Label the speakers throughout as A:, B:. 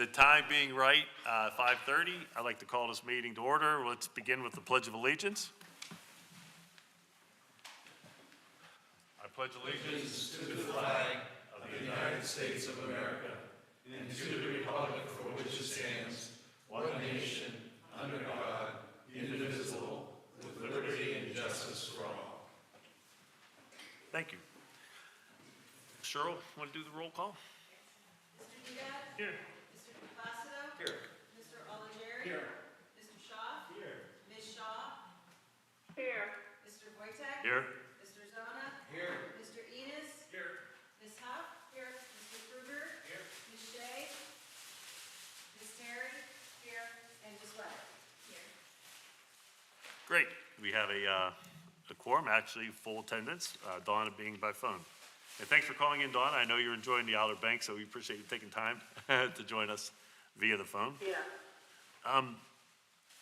A: The time being right, 5:30, I'd like to call this meeting to order. Let's begin with the Pledge of Allegiance. I pledge allegiance Thank you. Cheryl, want to do the roll call?
B: Mr. Duda?
A: Here.
B: Mr. Capacito?
A: Here.
B: Mr. Olivieri?
A: Here.
B: Mr. Shaw?
A: Here.
B: Ms. Shaw?
C: Here.
B: Mr. Wojtek?
A: Here.
B: Mr. Zona?
A: Here.
B: Mr. Enos?
A: Here.
B: Ms. Huff? Here. Mr. Krueger?
A: Here.
B: Ms. Shea? Ms. Terry? Here. And Ms. Weber? Here.
A: Great. We have a quorum, actually full attendance, Donna being by phone. And thanks for calling in, Donna. I know you're enjoying the Outer Banks, so we appreciate you taking time to join us via the phone.
C: Yeah.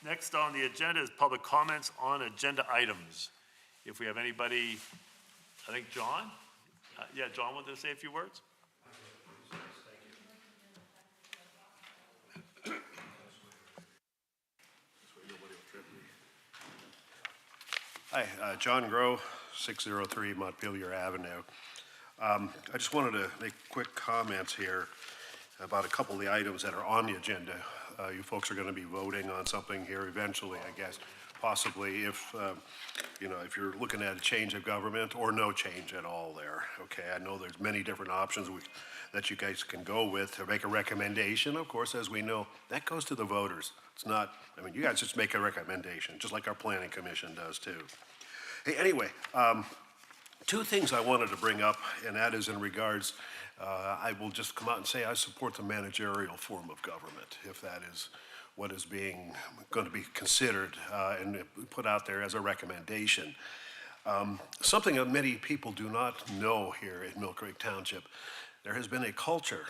A: Next on the agenda is public comments on agenda items. If we have anybody, I think John? Yeah, John wanted to say a few words?
D: Hi, John Groh, 603 Montpelier Avenue. I just wanted to make quick comments here about a couple of the items that are on the agenda. You folks are going to be voting on something here eventually, I guess, possibly if, if you're looking at a change of government or no change at all there. Okay, I know there's many different options that you guys can go with to make a recommendation. Of course, as we know, that goes to the voters. It's not, you guys just make a recommendation, just like our planning commission does too. Hey, anyway, two things I wanted to bring up, and that is in regards, I will just come out and say I support the managerial form of government, if that is what is going to be considered and put out there as a recommendation. Something that many people do not know here in Mill Creek Township, there has been a culture,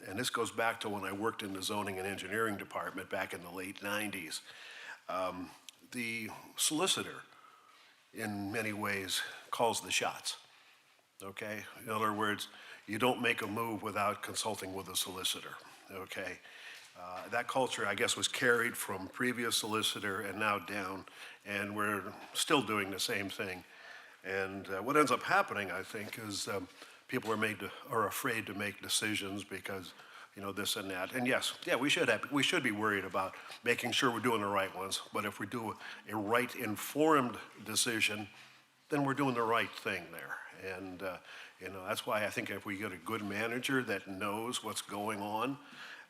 D: and this goes back to when I worked in the zoning and engineering department back in the late 90s. The solicitor, in many ways, calls the shots, okay? In other words, you don't make a move without consulting with a solicitor, okay? That culture, I guess, was carried from previous solicitor and now down, and we're still doing the same thing. And what ends up happening, I think, is people are afraid to make decisions because, this and that. And yes, yeah, we should be worried about making sure we're doing the right ones. But if we do a right informed decision, then we're doing the right thing there. And that's why I think if we get a good manager that knows what's going on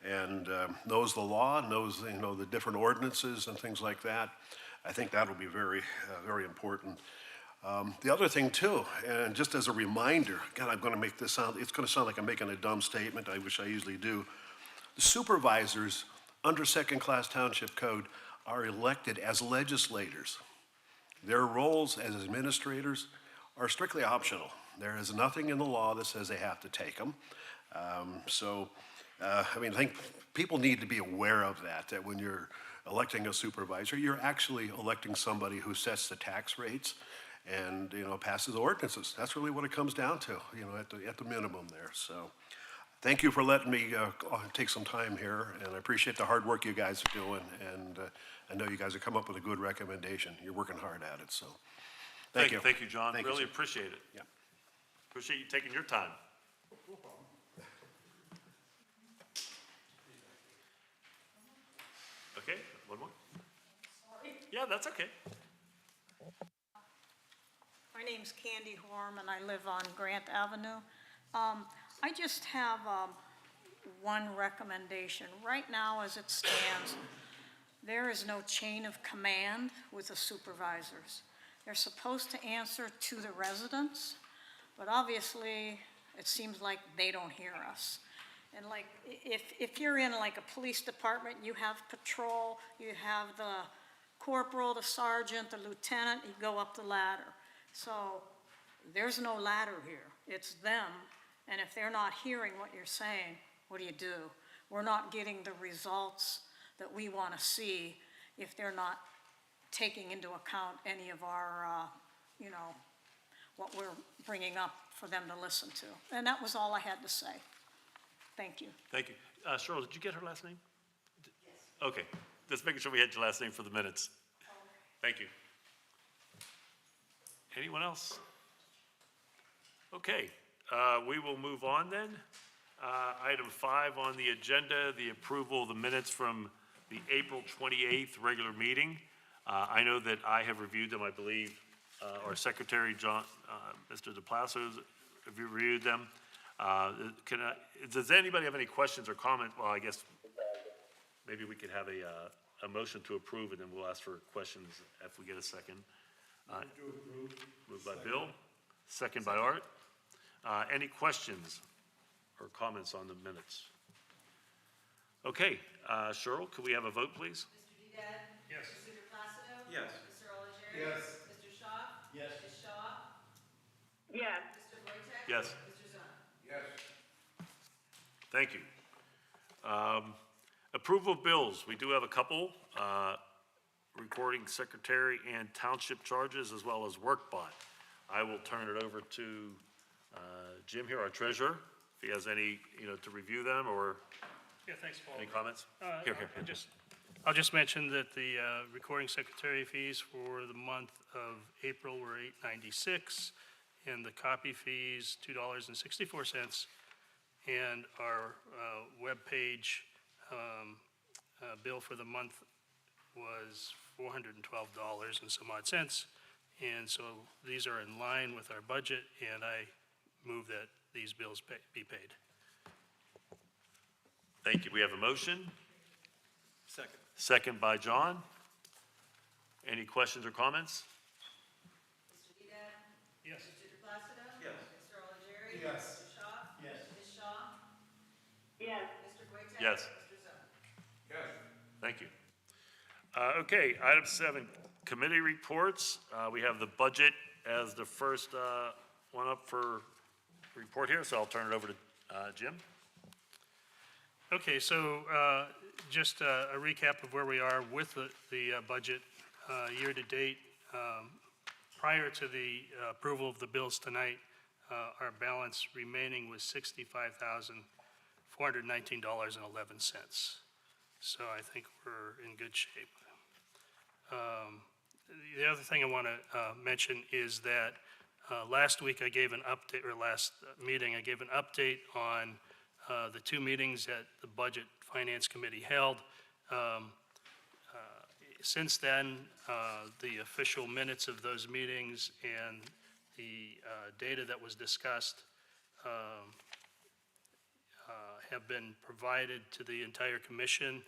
D: and knows the law, knows the different ordinances and things like that, I think that'll be very, very important. The other thing too, and just as a reminder, God, I'm going to make this sound, it's going to sound like I'm making a dumb statement, I wish I usually do. The supervisors under Second Class Township Code are elected as legislators. Their roles as administrators are strictly optional. There is nothing in the law that says they have to take them. I think people need to be aware of that when you're electing a supervisor, you're actually electing somebody who sets the tax rates and, passes ordinances. That's really what it comes down to, at the minimum there. So thank you for letting me take some time here, and I appreciate the hard work you guys are doing, and I know you guys have come up with a good recommendation. You're working hard at it, so thank you.
A: Thank you, John.
D: Thank you,
A: Really
D: sir.
A: appreciate it.
D: Yeah.
A: Appreciate you taking your time. Okay, one more?
C: Sorry.
A: Yeah, that's okay.
C: My name's Candy Horm, and I live on Grant Avenue. I just have one recommendation. Right now, as it stands, there is no chain of command with the supervisors. They're supposed to answer to the residents, but obviously, it seems like they don't hear us. And like, if you're in like a police department, you have patrol, you have the corporal, the sergeant, the lieutenant, you go up the ladder. So there's no ladder here, it's them. And if they're not hearing what you're saying, what do? We're not getting the results that we want to see if they're not taking into account any of our, what we're bringing up for them to listen to. And that was all I had to say. Thank you.
A: Thank you. Cheryl, did you get her last name? Yes. Okay, just making sure we had your last name for the minutes. Thank you. Anyone else? Okay, we will move on then. Item 5 on the agenda, the approval of the minutes from the April 28th regular meeting. I know that I have reviewed them, I believe, our secretary, John, Mr. DePlasso, have you reviewed them? Does anybody have any questions or comments? Well, I guess maybe we could have a motion to approve, and then we'll ask for questions if we get a second. Moved by Bill, second by Art. Any questions or comments on the minutes? Okay, Cheryl, could we have a vote, please?
B: Mr. Dedad?
E: Yes.
B: Mr. DePlacido?
E: Yes.
B: Mr. O'Leary?
E: Yes.
B: Mr. Shaw?
E: Yes.
B: Ms. Shaw?
F: yes,
B: Mr. Wojtek?
A: Yes.
B: Mr. Zani?
E: Yes.
A: Thank you. Approval of bills, we do have a couple, recording secretary and township charges, as well as work bot. I will turn it over to Jim here, our treasurer, if he has any, to review them, or
E: Yeah, thanks, Paul.
A: any comments? Here.
E: I'll just mention that the recording secretary fees for the month of April were $8.96, and the copy fees, $2.64, and our webpage bill for the month was $412 and some odd cents. And so these are in line with our budget, and I move that these bills be paid.
A: Thank you. We have a motion,
E: Second.
A: second by John. Any questions or comments?
B: Mr. Dedad?
E: Yes.
B: Mr. DePlacido?
E: Yes.
B: Mr. O'Leary?
E: Yes.
B: Mr. Shaw?
E: Yes.
B: Ms. Shaw?
F: yes,
B: Mr. Wojtek?
A: Yes.
B: Mr. Zani?
E: Yes.
A: Thank you. Okay, item 7, committee reports. We have the budget as the first one up for report here, so I'll turn it over to Jim.
E: Okay, so just a recap of where we are with the budget year-to-date. Prior to the approval of the bills tonight, our balance remaining was $65,419.11. So I think we're in good shape. The other thing I want to mention is that last week I gave an update, or last meeting, I gave an update on the 2 meetings that the Budget Finance Committee held. Since then, the official minutes of those meetings and the data that was discussed have been provided to the entire commission,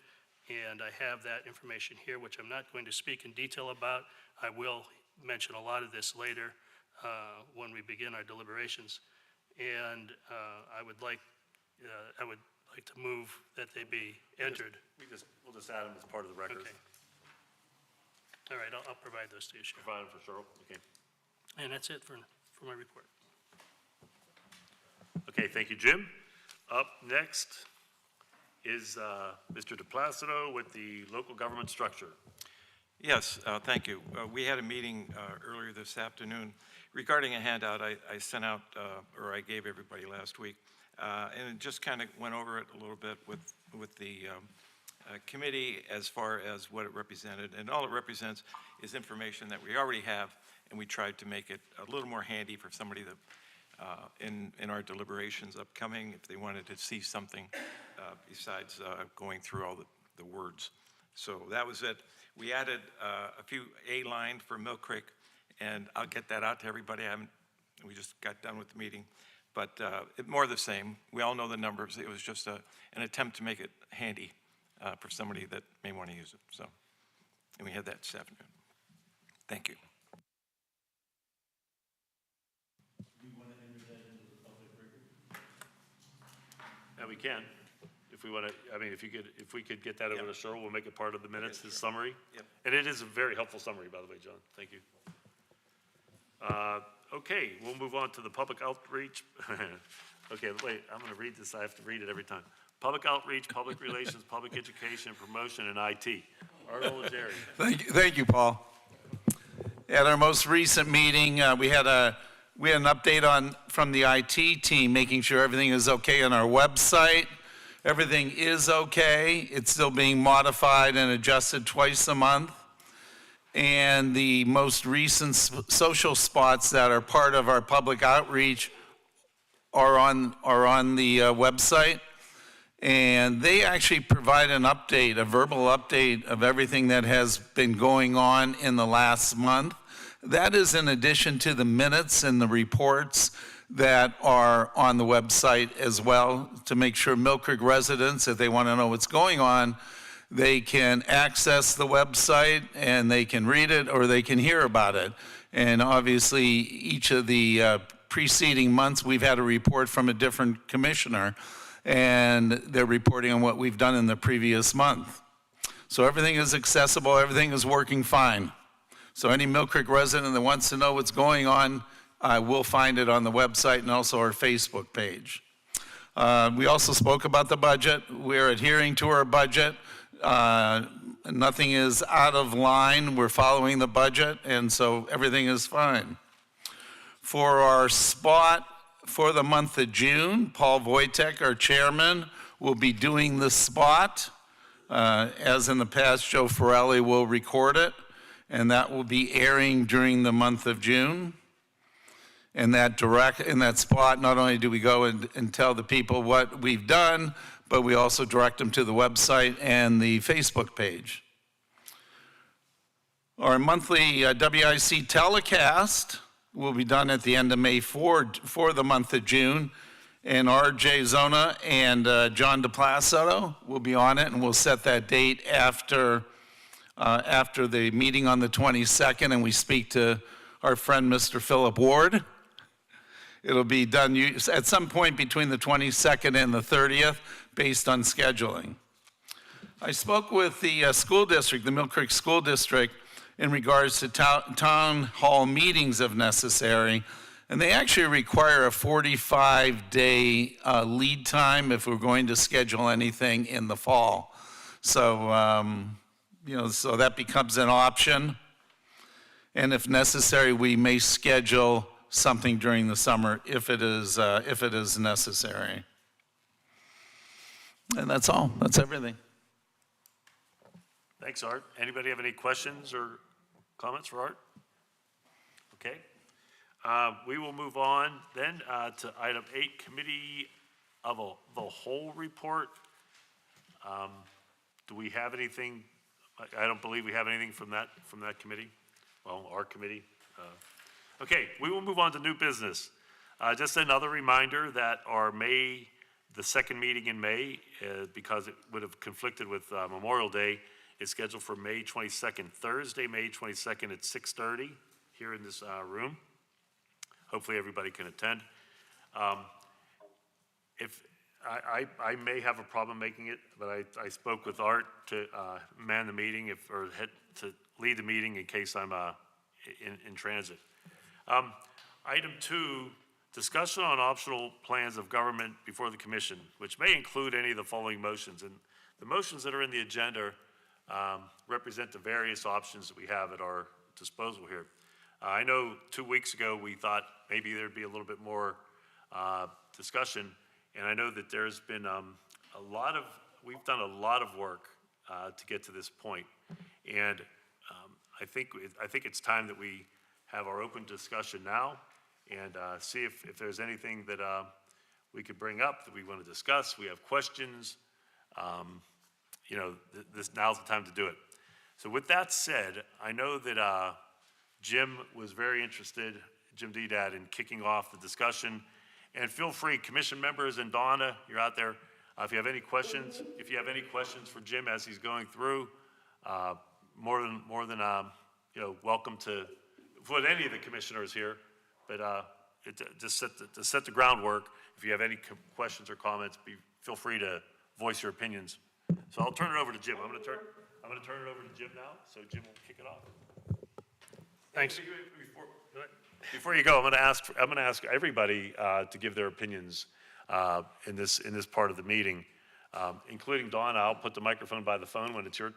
E: and I have that information here, which I'm not going to speak in detail about. I will mention a lot of this later when we begin our deliberations. And I would like to move that they be entered.
A: We'll just add them as part of the record.
E: Okay. All right, I'll provide those to you, Cheryl.
A: Provide them for Cheryl, okay.
E: And that's it for my report.
A: Okay, thank you, Jim. Up next is Mr. DePlacido with the local government structure.
G: Yes, thank you. We had a meeting earlier this afternoon regarding a handout I sent out, or I gave everybody last week, and it just kind of went over it a little bit with the committee as far as what it represented. And all it represents is information that we already have, and we tried to make it a little more handy for somebody that in our deliberations upcoming, if they wanted to see something besides going through all the words. So that was it. We added a few A-line for Mill Creek, and I'll get that out to everybody. We just got done with the meeting, but more of the same. We all know the numbers. It was just an attempt to make it handy for somebody that may want to use it. So, and we had that this afternoon. Thank you.
A: Yeah, we can, if we want to, if we could get that over to Cheryl, we'll make it part of the minutes, his summary.
G: Yep.
A: And it is a very helpful summary, by the way, John, thank you. Okay, we'll move on to the public outreach. Okay, wait, I'm going to read this, I have to read it every time. Public outreach, public relations, public education, promotion, and IT. Arnold and Jerry.
H: Thank you, Paul. At our most recent meeting, we had an update from the IT team, making sure everything is okay on our website. Everything is okay. It's still being modified and adjusted twice a month. And the most recent social spots that are part of our public outreach are on the website. And they actually provide an update, a verbal update of everything that has been going on in the last month. That is in addition to the minutes and the reports that are on the website as well, to make sure Mill Creek residents, if they want to know what's going on, they can access the website and they can read it or they can hear about it. And obviously, each of the preceding months, we've had a report from a different commissioner, and they're reporting on what we've done in the previous month. So everything is accessible, everything is working fine. So any Mill Creek resident that wants to know what's going on, will find it on the website and also our Facebook page. We also spoke about the budget. We're adhering to our budget. Nothing is out of line. We're following the budget, and so everything is fine. For our spot for the month of June, Paul Wojtek, our chairman, will be doing the spot. As in the past, Joe Forelli will record it, and that will be airing during the month of June. In that spot, not only do we go and tell the people what we've done, but we also direct them to the website and the Facebook page. Our monthly WIC telecast will be done at the end of May for the month of June. And R.J. Zona and John DePlacido will be on it, and we'll set that date after the meeting on the 22nd, and we speak to our friend Mr. Philip Ward. It'll be done at some point between the 22nd and the 30th, based on scheduling. I spoke with the school district, the Mill Creek School District, in regards to town hall meetings if necessary, and they actually require a 45-day lead time if we're going to schedule anything in the fall. So, so that becomes an option. And if necessary, we may schedule something during the summer if it is necessary. And that's all. That's everything.
A: Thanks, Art. Anybody have any questions or comments for Art? Okay. We will move on then to item 8, Committee of the Whole report. Do we have anything? I don't believe we have anything from that committee. Well, our committee. Okay, we will move on to new business. Just another reminder that the second meeting in May, because it would have conflicted with Memorial Day, is scheduled for May 22nd, Thursday, May 22nd at 6:30 here in this room. Hopefully everybody can attend. If I may have a problem making it, but I spoke with Art to man the meeting to lead the meeting in case I'm in transit. Item 2, discussion on optional plans of government before the commission, which may include any of the following motions. And the motions that are in the agenda represent the various options that we have at our disposal here. I know 2 weeks ago we thought maybe there'd be a little bit more discussion, and I know that there's been we've done a lot of work to get to this point. And I think it's time that we have our open discussion now and see if there's anything that we could bring up that we want to discuss. We have questions. Now's the time to do it. So with that said, I know that Jim was very interested, Jim Dedad, in kicking off the discussion. And feel free, commission members and Donna, you're out there. If you have any questions for Jim as he's going through, more than welcome to put any of the commissioners here. But just to set the groundwork, if you have any questions or comments, feel free to voice your opinions. So I'll turn it over to Jim. I'm going to turn it over to Jim now, so Jim will kick it off.
E: Thanks.
A: Before you go, I'm going to ask everybody to give their opinions in this part of the meeting, including Donna. I'll put the microphone by the phone when it's your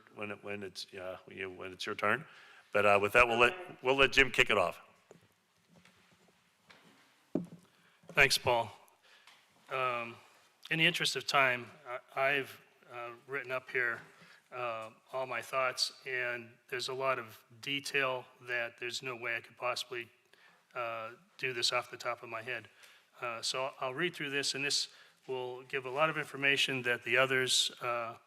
A: turn. But with that, we'll let Jim kick it off.
E: Thanks, Paul. In the interest of time, I've written up here all my thoughts, and there's a lot of detail that there's no way I could possibly do this off the top of my head. So I'll read through this, and this will give a lot of information that the others, I'll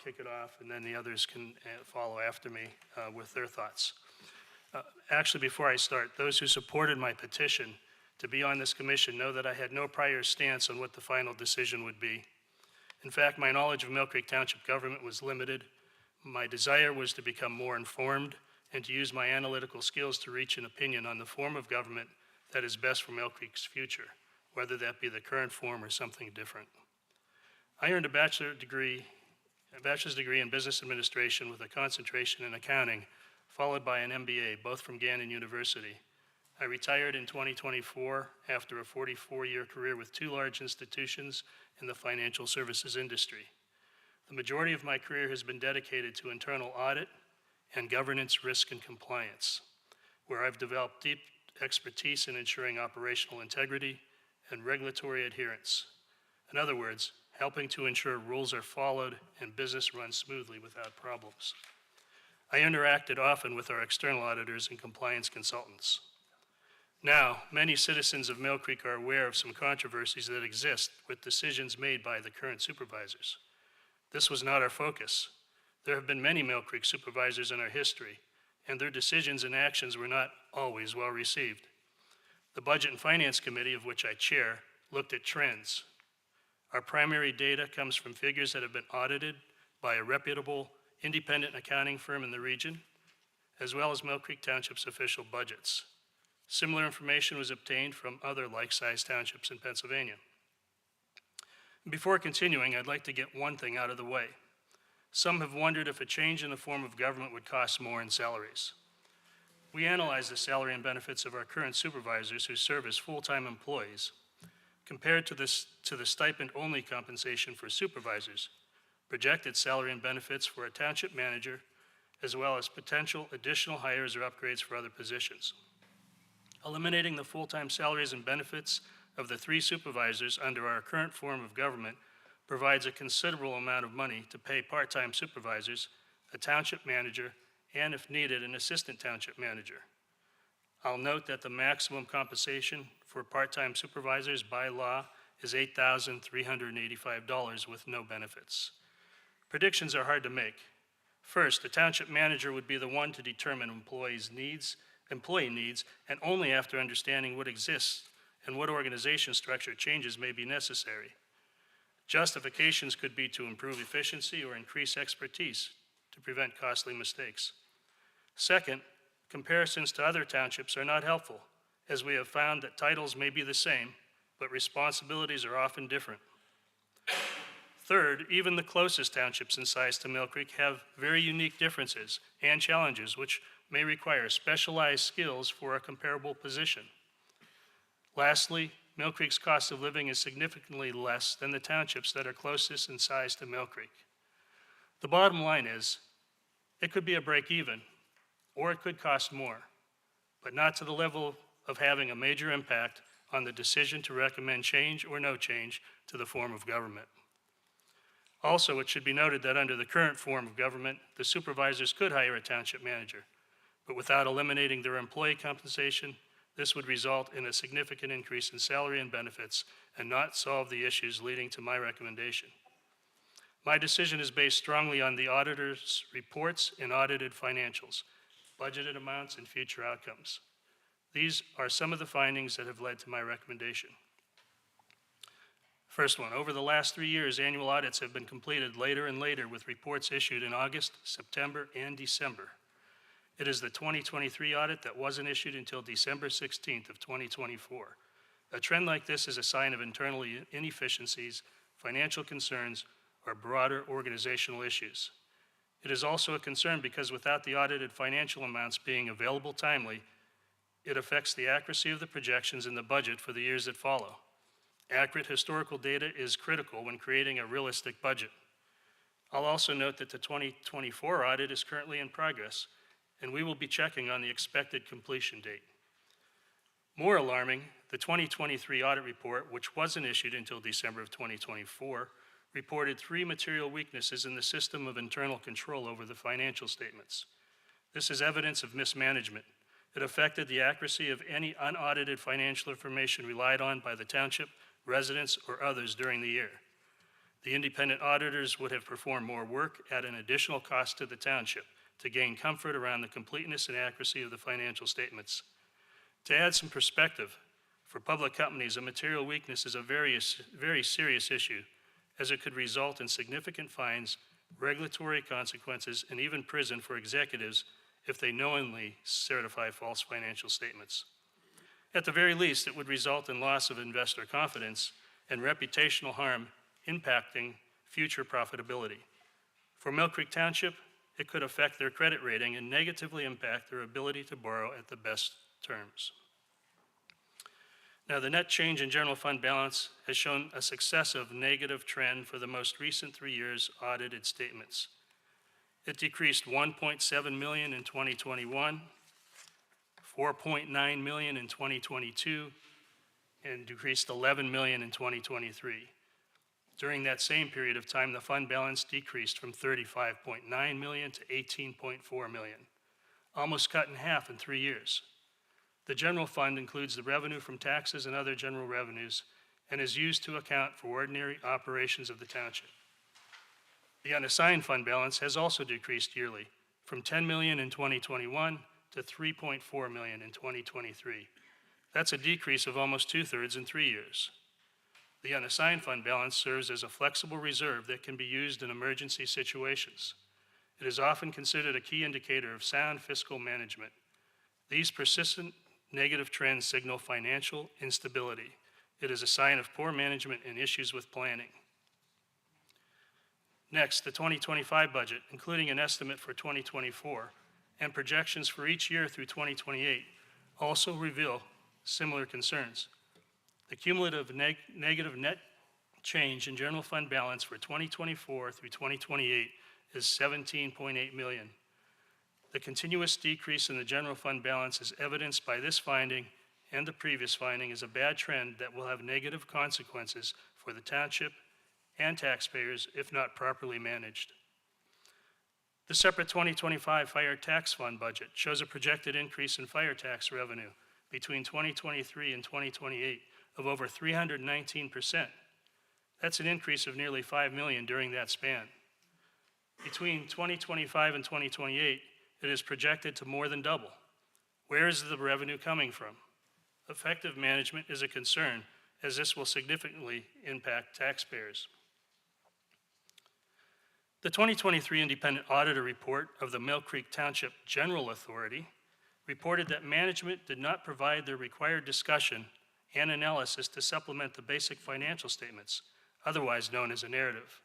E: kick it off, and then the others can follow after me with their thoughts. Actually, before I start, those who supported my petition to be on this commission know that I had no prior stance on what the final decision would be. In fact, my knowledge of Mill Creek Township government was limited. My desire was to become more informed and to use my analytical skills to reach an opinion on the form of government that is best for Mill Creek's future, whether that be the current form or something different. I earned a bachelor's degree in business administration with a concentration in accounting, followed by an MBA, both from Gannon University. I retired in 2024 after a 44-year career with 2 large institutions in the financial services industry. The majority of my career has been dedicated to internal audit and governance, risk, and compliance, where I've developed deep expertise in ensuring operational integrity and regulatory adherence. In other words, helping to ensure rules are followed and business runs smoothly without problems. I interacted often with our external auditors and compliance consultants. Now, many citizens of Mill Creek are aware of some controversies that exist with decisions made by the current supervisors. This was not our focus. There have been many Mill Creek supervisors in our history, and their decisions and actions were not always well received. The Budget and Finance Committee, of which I chair, looked at trends. Our primary data comes from figures that have been audited by a reputable independent accounting firm in the region, as well as Mill Creek Township's official budgets. Similar information was obtained from other like-sized townships in Pennsylvania. Before continuing, I'd like to get one thing out of the way. Some have wondered if a change in the form of government would cost more in salaries. We analyzed the salary and benefits of our current supervisors who serve as full-time employees, compared to the stipend-only compensation for supervisors, projected salary and benefits for a township manager, as well as potential additional hires or upgrades for other positions. Eliminating the full-time salaries and benefits of the 3 supervisors under our current form of government provides a considerable amount of money to pay part-time supervisors, a township manager, and if needed, an assistant township manager. I'll note that the maximum compensation for part-time supervisors by law is $8,385 with no benefits. Predictions are hard to make. First, the township manager would be the one to determine employee needs, and only after understanding what exists and what organization structure changes may be necessary. Justifications could be to improve efficiency or increase expertise to prevent costly mistakes. Second, comparisons to other townships are not helpful, as we have found that titles may be the same, but responsibilities are often different. Third, even the closest townships in size to Mill Creek have very unique differences and challenges which may require specialized skills for a comparable position. Lastly, Mill Creek's cost of living is significantly less than the townships that are closest in size to Mill Creek. The bottom line is, it could be a break even, or it could cost more, but not to the level of having a major impact on the decision to recommend change or no change to the form of government. Also, it should be noted that under the current form of government, the supervisors could hire a township manager, but without eliminating their employee compensation, this would result in a significant increase in salary and benefits and not solve the issues leading to my recommendation. My decision is based strongly on the auditor's reports and audited financials, budgeted amounts, and future outcomes. These are some of the findings that have led to my recommendation. First one, over the last 3 years, annual audits have been completed later and later with reports issued in August, September, and December. It is the 2023 audit that wasn't issued until December 16th of 2024. A trend like this is a sign of internal inefficiencies, financial concerns, or broader organizational issues. It is also a concern because without the audited financial amounts being available timely, it affects the accuracy of the projections in the budget for the years that follow. Accurate historical data is critical when creating a realistic budget. I'll also note that the 2024 audit is currently in progress, and we will be checking on the expected completion date. More alarming, the 2023 audit report, which wasn't issued until December of 2024, reported 3 material weaknesses in the system of internal control over the financial statements. This is evidence of mismanagement. It affected the accuracy of any unaudited financial information relied on by the township, residents, or others during the year. The independent auditors would have performed more work at an additional cost to the township to gain comfort around the completeness and accuracy of the financial statements. To add some perspective, for public companies, a material weakness is a very serious issue, as it could result in significant fines, regulatory consequences, and even prison for executives if they knowingly certify false financial statements. At the very least, it would result in loss of investor confidence and reputational harm impacting future profitability. For Mill Creek Township, it could affect their credit rating and negatively impact their ability to borrow at the best terms. Now, the net change in general fund balance has shown a successive negative trend for the most recent 3 years' audited statements. It decreased $1.7 million in 2021, $4.9 million in 2022, and decreased $11 million in 2023. During that same period of time, the fund balance decreased from $35.9 million to $18.4 million, almost cut in half in 3 years. The general fund includes the revenue from taxes and other general revenues and is used to account for ordinary operations of the township. The unassigned fund balance has also decreased yearly from $10 million in 2021 to $3.4 million in 2023. That's a decrease of almost 2/3 in 3 years. The unassigned fund balance serves as a flexible reserve that can be used in emergency situations. It is often considered a key indicator of sound fiscal management. These persistent negative trends signal financial instability. It is a sign of poor management and issues with planning. Next, the 2025 budget, including an estimate for 2024 and projections for each year through 2028, also reveal similar concerns. The cumulative negative net change in general fund balance for 2024 through 2028 is $17.8 million. The continuous decrease in the general fund balance is evidenced by this finding and the previous finding is a bad trend that will have negative consequences for the township and taxpayers if not properly managed. The separate 2025 fire tax fund budget shows a projected increase in fire tax revenue between 2023 and 2028 of over 319%. That's an increase of nearly $5 million during that span. Between 2025 and 2028, it is projected to more than double. Where is the revenue coming from? Effective management is a concern, as this will significantly impact taxpayers. The 2023 Independent Auditor Report of the Mill Creek Township General Authority reported that management did not provide the required discussion and analysis to supplement the basic financial statements, otherwise known as a narrative.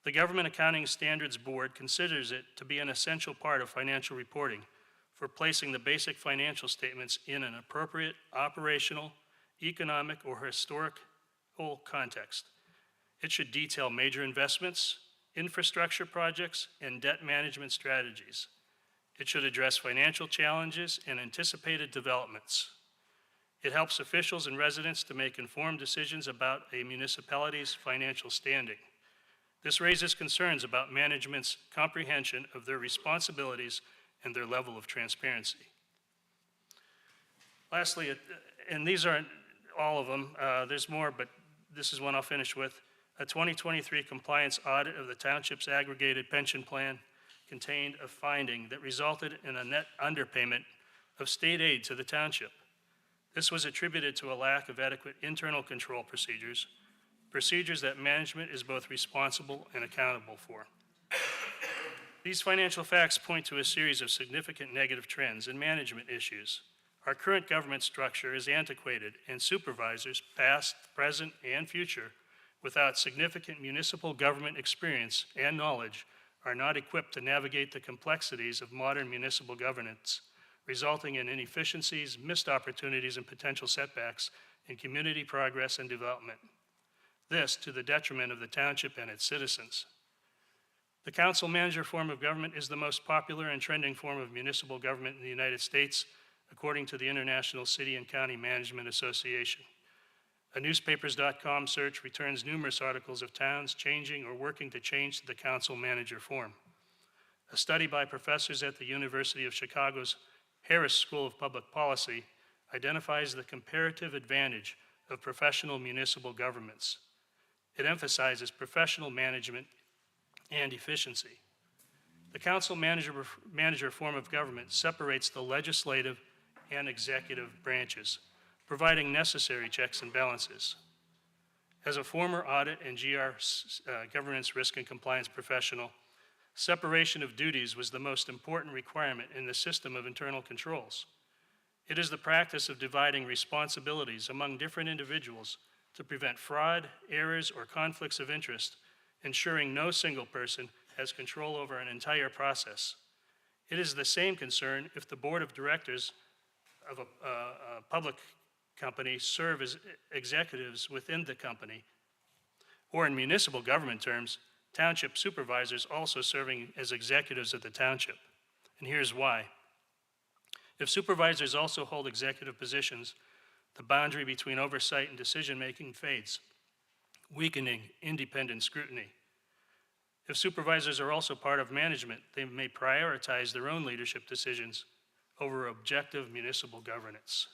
E: The Government Accounting Standards Board considers it to be an essential part of financial reporting for placing the basic financial statements in an appropriate operational, economic, or historical context. It should detail major investments, infrastructure projects, and debt management strategies. It should address financial challenges and anticipated developments. It helps officials and residents to make informed decisions about a municipality's financial standing. This raises concerns about management's comprehension of their responsibilities and their level of transparency. Lastly, and these aren't all of them, there's more, but this is one I'll finish with. A 2023 compliance audit of the township's aggregated pension plan contained a finding that resulted in a net underpayment of state aid to the township. This was attributed to a lack of adequate internal control procedures that management is both responsible and accountable for. These financial facts point to a series of significant negative trends and management issues. Our current government structure is antiquated, and supervisors, past, present, and future, without significant municipal government experience and knowledge, are not equipped to navigate the complexities of modern municipal governance, resulting in inefficiencies, missed opportunities, and potential setbacks in community progress and development. This to the detriment of the township and its citizens. The council-manager form of government is the most popular and trending form of municipal government in the United States, according to the International City and County Management Association. A newspapers.com search returns numerous articles of towns changing or working to change to the council manager form. A study by professors at the University of Chicago's Harris School of Public Policy identifies the comparative advantage of professional municipal governments. It emphasizes professional management and efficiency. The council manager form of government separates the legislative and executive branches, providing necessary checks and balances. As a former audit and governance risk and compliance professional, separation of duties was the most important requirement in the system of internal controls. It is the practice of dividing responsibilities among different individuals to prevent fraud, errors, or conflicts of interest, ensuring no single person has control over an entire process. It is the same concern if the board of directors of a public company serve as executives within the company, or in municipal government terms, township supervisors also serving as executives of the township. And here's why. If supervisors also hold executive positions, the boundary between oversight and decision-making fades, weakening independent scrutiny. If supervisors are also part of management, they may prioritize their own leadership decisions over objective municipal governance.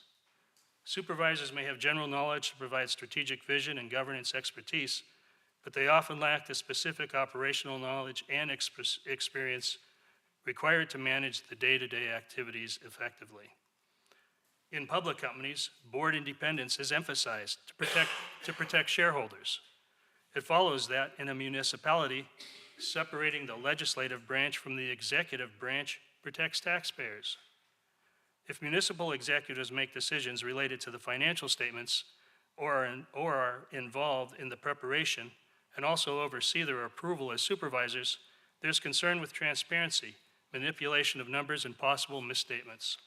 E: Supervisors may have general knowledge to provide strategic vision and governance expertise, but they often lack the specific operational knowledge and experience required to manage the day-to-day activities effectively. In public companies, board independence is emphasized to protect shareholders. It follows that in a municipality, separating the legislative branch from the executive branch protects taxpayers. If municipal executives make decisions related to the financial statements or are involved in the preparation and also oversee their approval as supervisors, there's concern with transparency, manipulation of numbers, and possible misstatements.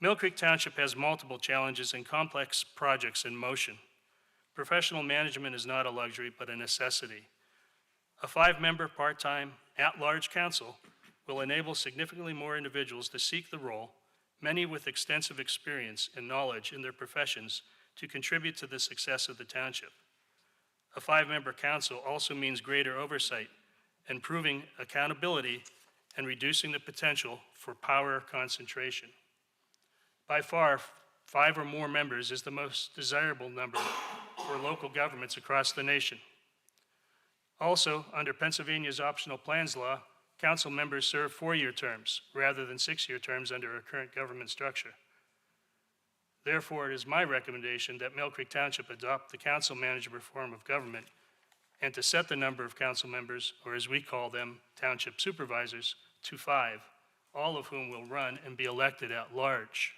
E: Mill Creek Township has multiple challenges and complex projects in motion. Professional management is not a luxury, but a necessity. A 5-member part-time at-large council will enable significantly more individuals to seek the role, many with extensive experience and knowledge in their professions, to contribute to the success of the township. A 5-member council also means greater oversight, improving accountability, and reducing the potential for power concentration. By far, 5 or more members is the most desirable number for local governments across the nation. Also, under Pennsylvania's optional plans law, council members serve 4-year terms rather than 6-year terms under our current government structure. Therefore, it is my recommendation that Mill Creek Township adopt the council manager form of government and to set the number of council members, or as we call them, township supervisors, to 5, all of whom will run and be elected at large.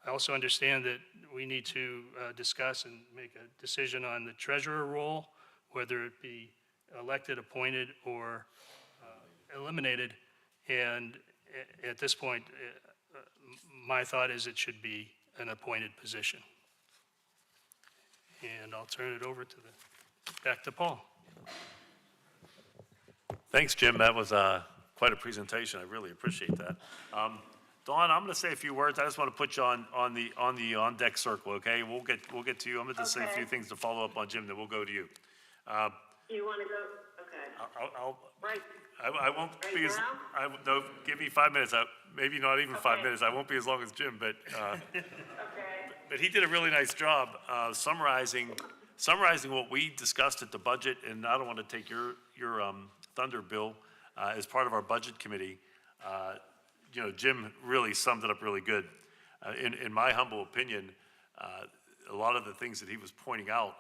E: I also understand that we need to discuss and make a decision on the treasurer role, whether it be elected, appointed, or eliminated. And at this point, my thought is it should be an appointed position. And I'll turn it over back to Paul.
A: Thanks, Jim. That was quite a presentation. I really appreciate that. Dawn, I'm going to say a few words. I just want to put you on the on-deck circle, okay? We'll get to you. I'm going to say a few things to follow up on Jim, then we'll go to you.
F: You want to go? Okay. Right.
A: I won't
F: Right
A: be as,
F: now?
A: no, give me 5 minutes. Maybe not even 5 minutes. I won't be as long as Jim, but
F: Okay.
A: but he did a really nice job summarizing what we discussed at the budget. And I don't want to take your thunder, Bill, as part of our budget committee. Jim really summed it up really good. In my humble opinion, a lot of the things that he was pointing out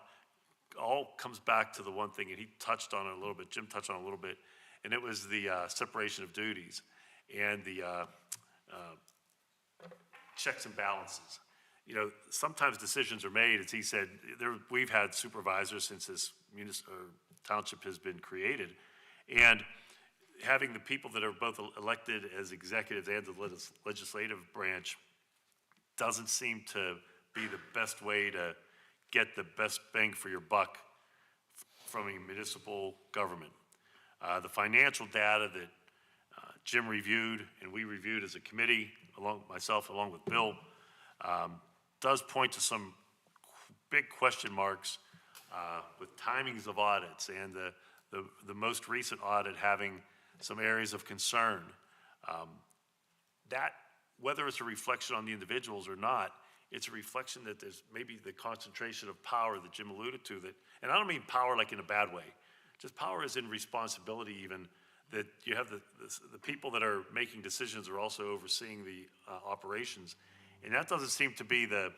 A: all comes back to the one thing, and he touched on it a little bit, Jim touched on it a little bit, and it was the separation of duties and the checks and balances. Sometimes decisions are made, as he said, we've had supervisors since this township has been created, and having the people that are both elected as executives and the legislative branch doesn't seem to be the best way to get the best bang for your buck from a municipal government. The financial data that Jim reviewed and we reviewed as a committee, along with Bill, does point to some big question marks with timings of audits and the most recent audit having some areas of concern. That, whether it's a reflection on the individuals or not, it's a reflection that there's maybe the concentration of power that Jim alluded to, that, and I don't mean power like in a bad way, just power is in responsibility even, that you have the people that are making decisions are also overseeing the operations. And that doesn't seem to be the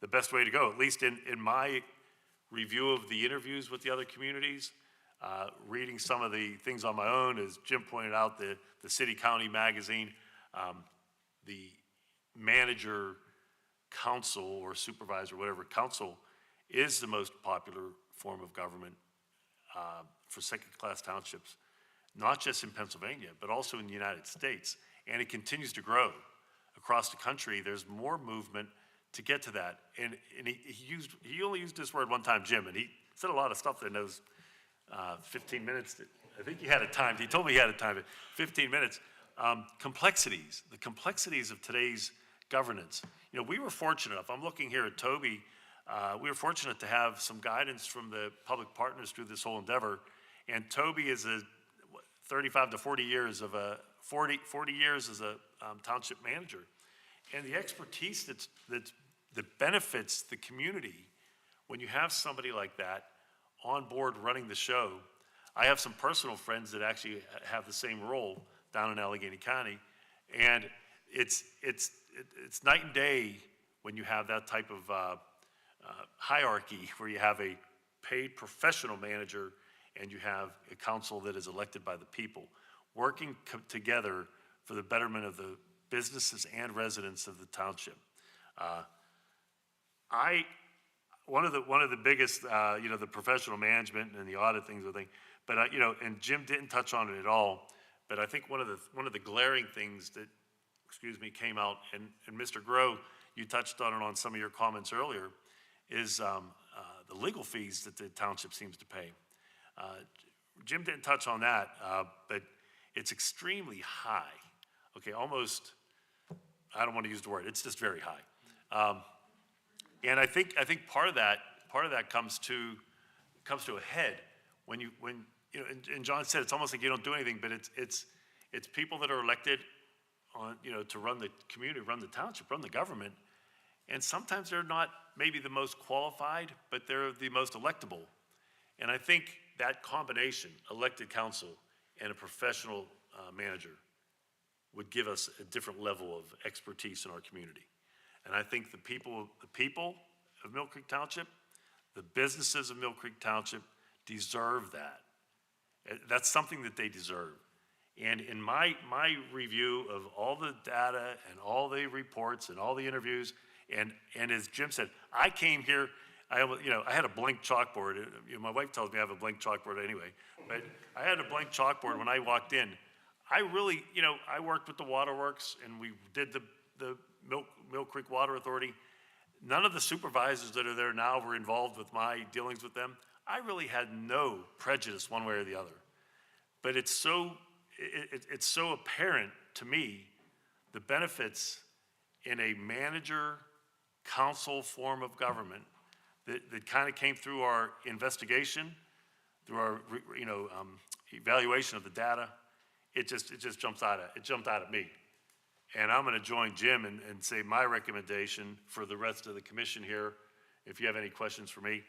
A: best way to go, at least in my review of the interviews with the other communities, reading some of the things on my own, as Jim pointed out, the City County magazine, the manager council or supervisor, whatever council, is the most popular form of government for second-class townships, not just in Pennsylvania, but also in the United States. And it continues to grow across the country. There's more movement to get to that. And he only used this word one time, Jim, and he said a lot of stuff that in those 15 minutes. I think he had a time. He told me he had a time. 15 minutes. Complexities. The complexities of today's governance. You know, we were fortunate enough. I'm looking here at Toby. We were fortunate to have some guidance from the public partners through this whole endeavor. And Toby is 35 to 40 years of 40 years as a township manager. And the expertise that benefits the community when you have somebody like that on board running the show. I have some personal friends that actually have the same role down in Allegheny County. And it's night and day when you have that type of hierarchy where you have a paid professional manager and you have a council that is elected by the people, working together for the betterment of the businesses and residents of the township. One of the biggest, the professional management and the audit things, but and Jim didn't touch on it at all. But I think one of the glaring things that, came out, and Mr. Grow, you touched on it on some of your comments earlier, is the legal fees that the township seems to pay. Jim didn't touch on that, but it's extremely high. Okay, almost, I don't want to use the word, it's just very high. And I think part of that comes to a head when and John said it's almost like you don't do anything, but it's people that are elected on, to run the community, run the township, run the government, and sometimes they're not maybe the most qualified, but they're the most electable. And I think that combination, elected council and a professional manager, would give us a different level of expertise in our community. And I think the people of Mill Creek Township, the businesses of Mill Creek Township deserve that. That's something that they deserve. And in my review of all the data and all the reports and all the interviews, and as Jim said, I came here, I had a blank chalkboard. My wife tells me I have a blank chalkboard anyway, but I had a blank chalkboard when I walked in. I really, I worked with the waterworks and we did the Mill Creek Water Authority. None of the supervisors that are there now were involved with my dealings with them. I really had no prejudice one way or the other. But it's so apparent to me, the benefits in a manager council form of government that kind of came through our investigation, through our evaluation of the data. It just jumped out at me. And I'm going to join Jim and say my recommendation for the rest of the commission here, if you have any questions for me,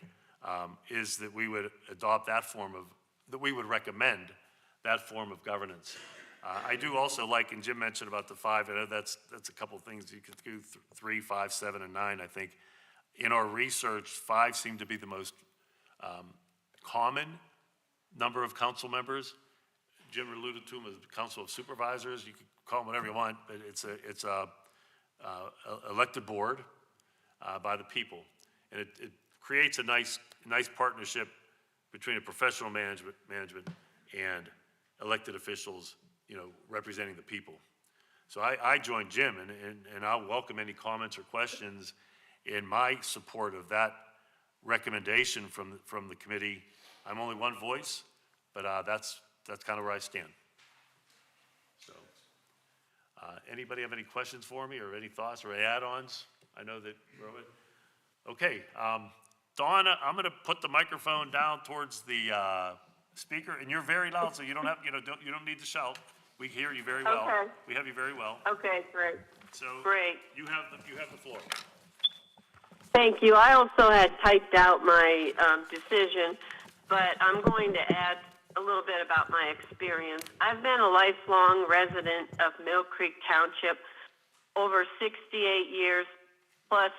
A: is that we would adopt that we would recommend that form of governance. I do also like, and Jim mentioned about the 5, I know that's a couple of things you could do, 3, 5, 7, and 9, I think. In our research, 5 seemed to be the most common number of council members. Jim alluded to them as council of supervisors. You could call them whatever you want, but it's a elected board by the people. And it creates a nice partnership between a professional management and elected officials, representing the people. So I join Jim, and I'll welcome any comments or questions in my support of that recommendation from the committee. I'm only one voice, but that's kind of where I stand. So, anybody have any questions for me, or any thoughts or add-ons? I know that Rohit. Okay, Donna, I'm gonna put the microphone down towards the speaker, and you're very loud, so you don't have, you don't need to shout. We hear you very well.
F: Okay.
A: We have you very well.
F: Okay, great.
A: So
F: Great.
A: you have the floor.
F: Thank you. I also had typed out my decision, but I'm going to add a little bit about my experience. I've been a lifelong resident of Mill Creek Township over 68 years, plus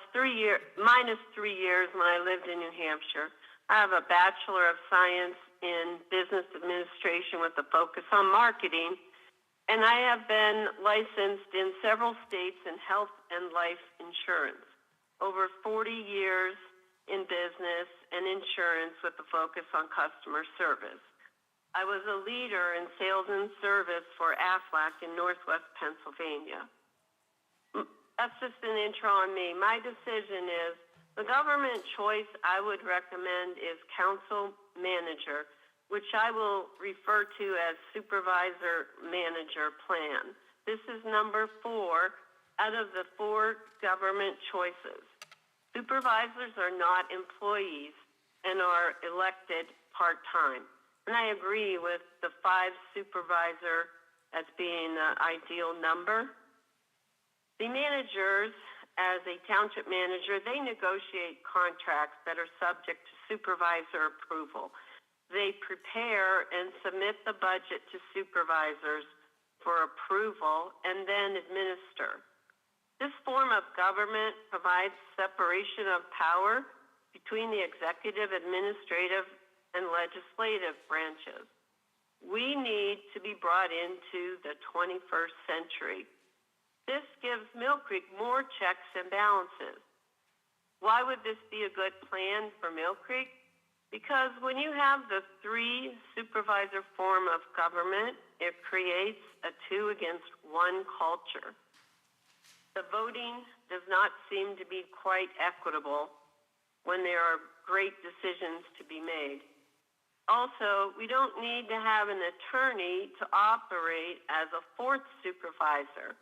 F: minus 3 years when I lived in New Hampshire. I have a Bachelor of Science in Business Administration with a focus on marketing, and I have been licensed in several states in health and life insurance. Over 40 years in business and insurance with a focus on customer service. I was a leader in sales and service for Aflac in Northwest Pennsylvania. That's just an intro on me. My decision is the government choice I would recommend is council manager, which I will refer to as supervisor manager plan. This is number 4 out of the 4 government choices. Supervisors are not employees and are elected part-time. And I agree with the 5 supervisor as being the ideal number. The managers, as a township manager, they negotiate contracts that are subject to supervisor approval. They prepare and submit the budget to supervisors for approval and then administer. This form of government provides separation of power between the executive, administrative, and legislative branches. We need to be brought into the 21st century. This gives Mill Creek more checks and balances. Why would this be a good plan for Mill Creek? Because when you have the 3 supervisor form of government, it creates a 2 against 1 culture. The voting does not seem to be quite equitable when there are great decisions to be made. Also, we don't need to have an attorney to operate as a 4th supervisor.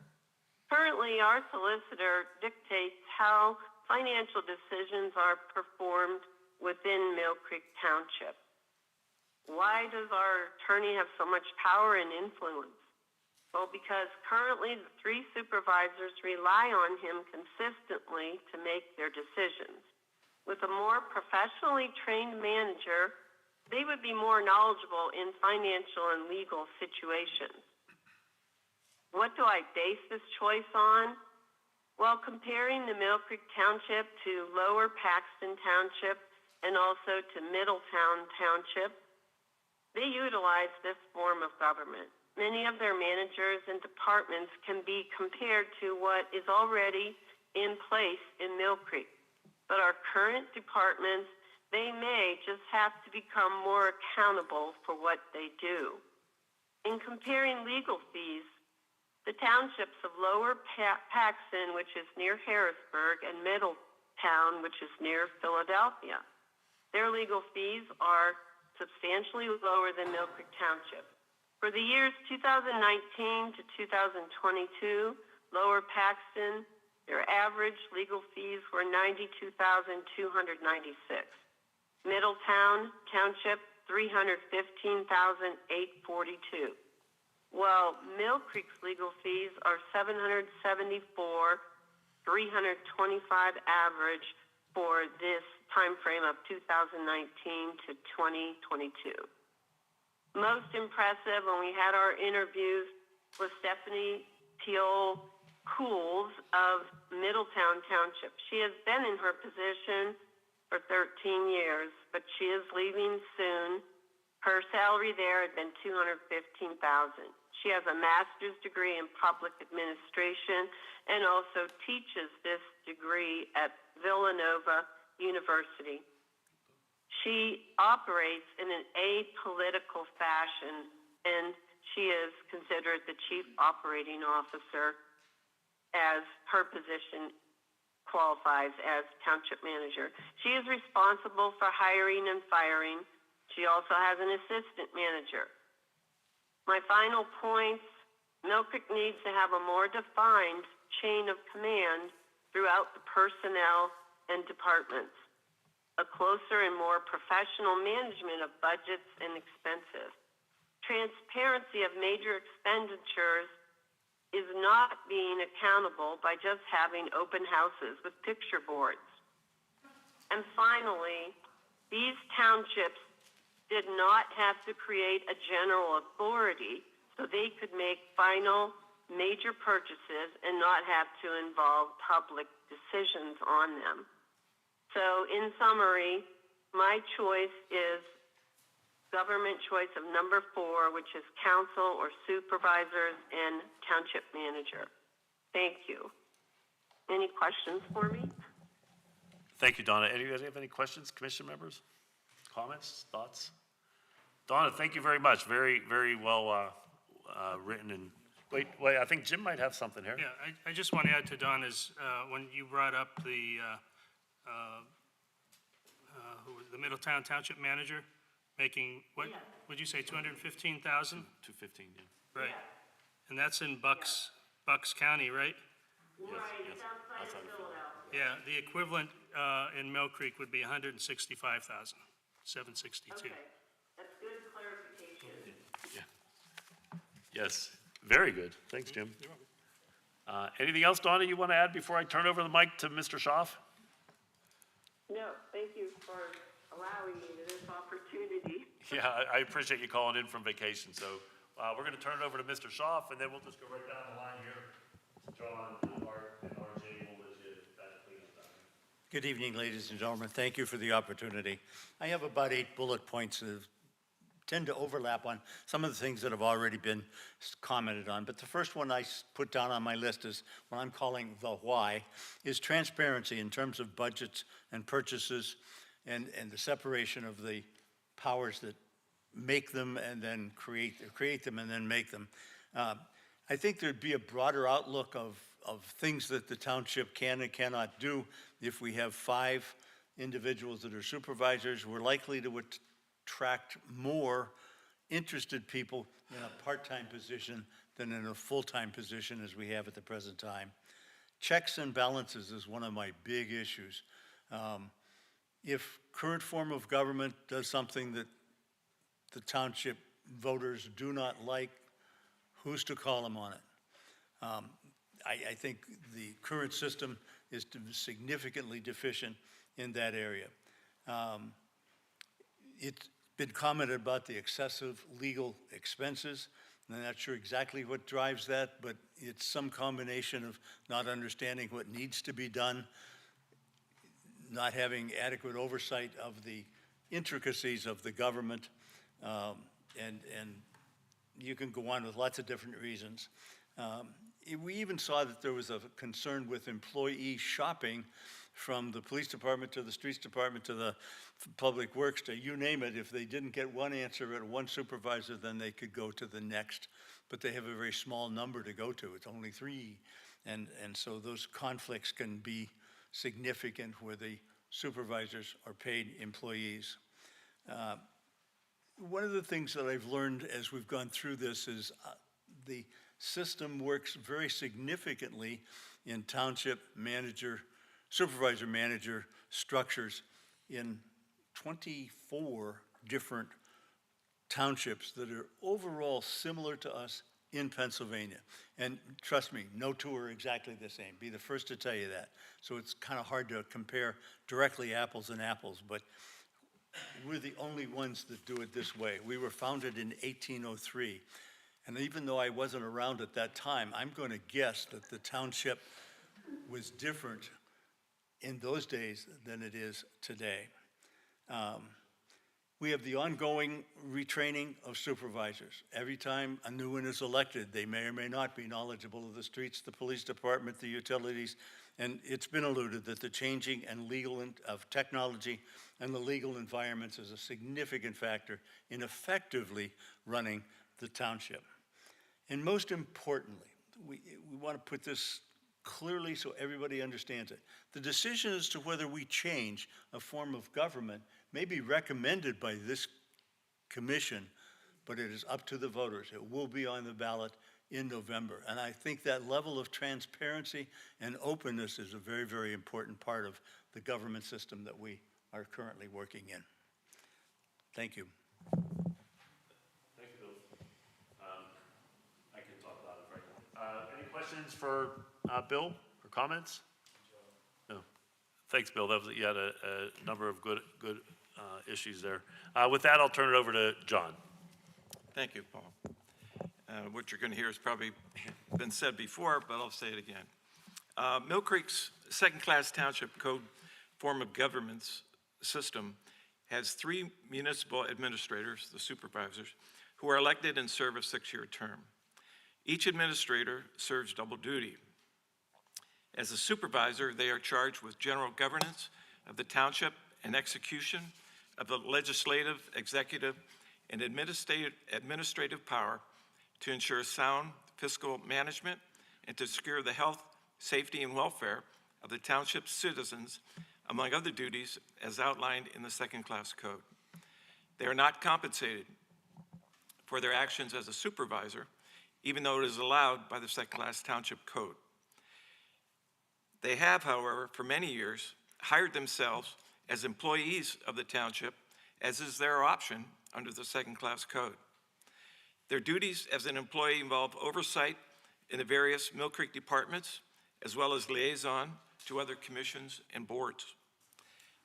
F: Currently, our solicitor dictates how financial decisions are performed within Mill Creek Township. Why does our attorney have so much power and influence? Well, because currently the 3 supervisors rely on him consistently to make their decisions. With a more professionally trained manager, they would be more knowledgeable in financial and legal situations. What do I base this choice on? Well, comparing the Mill Creek Township to Lower Paxton Township and also to Middletown Township, they utilize this form of government. Many of their managers and departments can be compared to what is already in place in Mill Creek. But our current departments, they may just have to become more accountable for what they do. In comparing legal fees, the townships of Lower Paxton, which is near Harrisburg, and Middletown, which is near Philadelphia, their legal fees are substantially lower than Mill Creek Township. For the years 2019 to 2022, Lower Paxton, their average legal fees were $92,296. Middletown Township, $315,842. Well, Mill Creek's legal fees are $774, $325 average for this time frame of 2019 to 2022. Most impressive when we had our interviews was Stephanie Teal Cools of Middletown Township. She has been in her position for 13 years, but she is leaving soon. Her salary there had been $215,000. She has a master's degree in public administration and also teaches this degree at Villanova University. She operates in an apolitical fashion, and she is considered the chief operating officer, as her position qualifies as township manager. She is responsible for hiring and firing. She also has an assistant manager. My final points, Mill Creek needs to have a more defined chain of command throughout the personnel and departments, a closer and more professional management of budgets and expenses, transparency of major expenditures is not being accountable by just having open houses with picture boards. And finally, these townships did not have to create a general authority so they could make final major purchases and not have to involve public decisions on them. So in summary, my choice is government choice of number 4, which is council or supervisors and township manager. Thank you. Any questions for me?
A: Thank you, Donna. Anybody have any questions, commission members? Comments, thoughts? Donna, thank you very much. Very, very well written and, wait, I think Jim might have something here.
E: Yeah, I just want to add to Donna's, when you brought up the Middletown Township Manager making, what, would you say, 215,000?
A: 215, yeah.
E: Right. And that's in Bucks County, right?
F: Right, it's outside of Philadelphia.
E: Yeah, the equivalent in Mill Creek would be 165,762.
F: Okay, that's good clarification.
A: Yes, very good. Thanks, Jim. Anything else, Donna, you want to add before I turn over the mic to Mr. Schaaf?
F: No, thank you for allowing me this opportunity.
A: Yeah, I appreciate you calling in from vacation. So we're going to turn it over to Mr. Schaaf, and then we'll just go right down the line here. John, Art, and RJ will let you please.
I: Good evening, ladies and gentlemen. Thank you for the opportunity. I have about 8 bullet points that tend to overlap on some of the things that have already been commented on. But the first one I put down on my list is what I'm calling the why, is transparency in terms of budgets and purchases and the separation of the powers that make them and then create them and then make them. I think there'd be a broader outlook of things that the township can and cannot do. If we have 5 individuals that are supervisors, we're likely to attract more interested people in a part-time position than in a full-time position as we have at the present time. Checks and balances is one of my big issues. If current form of government does something that the township voters do not like, who's to call them on it? I think the current system is significantly deficient in that area. It's been commented about the excessive legal expenses. I'm not sure exactly what drives that, but it's some combination of not understanding what needs to be done, not having adequate oversight of the intricacies of the government, and you can go on with lots of different reasons. We even saw that there was a concern with employee shopping from the police department to the streets department to the public works to you name it. If they didn't get one answer at one supervisor, then they could go to the next. But they have a very small number to go to. It's only 3. And so those conflicts can be significant where the supervisors are paid employees. One of the things that I've learned as we've gone through this is the system works very significantly in township manager, supervisor manager structures in 24 different townships that are overall similar to us in Pennsylvania. And trust me, no 2 are exactly the same. Be the first to tell you that. So it's kind of hard to compare directly apples and apples, but we're the only ones that do it this way. We were founded in 1803. And even though I wasn't around at that time, I'm going to guess that the township was different in those days than it is today. We have the ongoing retraining of supervisors. Every time a new one is elected, they may or may not be knowledgeable of the streets, the police department, the utilities, and it's been alluded that the changing and legal of technology and the legal environments is a significant factor in effectively running the township. And most importantly, we want to put this clearly so everybody understands it. The decision as to whether we change a form of government may be recommended by this commission, but it is up to the voters. It will be on the ballot in November. And I think that level of transparency and openness is a very, very important part of the government system that we are currently working in. Thank you.
A: Thank you, Bill. I can talk about it right now. Any questions for Bill or comments? No. Thanks, Bill. That was, you had a number of good issues there. With that, I'll turn it over to John.
G: Thank you, Paul. What you're going to hear has probably been said before, but I'll say it again. Mill Creek's second-class township code form of governance system has 3 municipal administrators, the supervisors, who are elected and serve a 6-year term. Each administrator serves double duty. As a supervisor, they are charged with general governance of the township and execution of the legislative, executive, and administrative power to ensure sound fiscal management and to secure the health, safety, and welfare of the township's citizens, among other duties as outlined in the second-class code. They are not compensated for their actions as a supervisor, even though it is allowed by the second-class township code. They have, however, for many years, hired themselves as employees of the township, as is their option under the second-class code. Their duties as an employee involve oversight in the various Mill Creek departments, as well as liaison to other commissions and boards.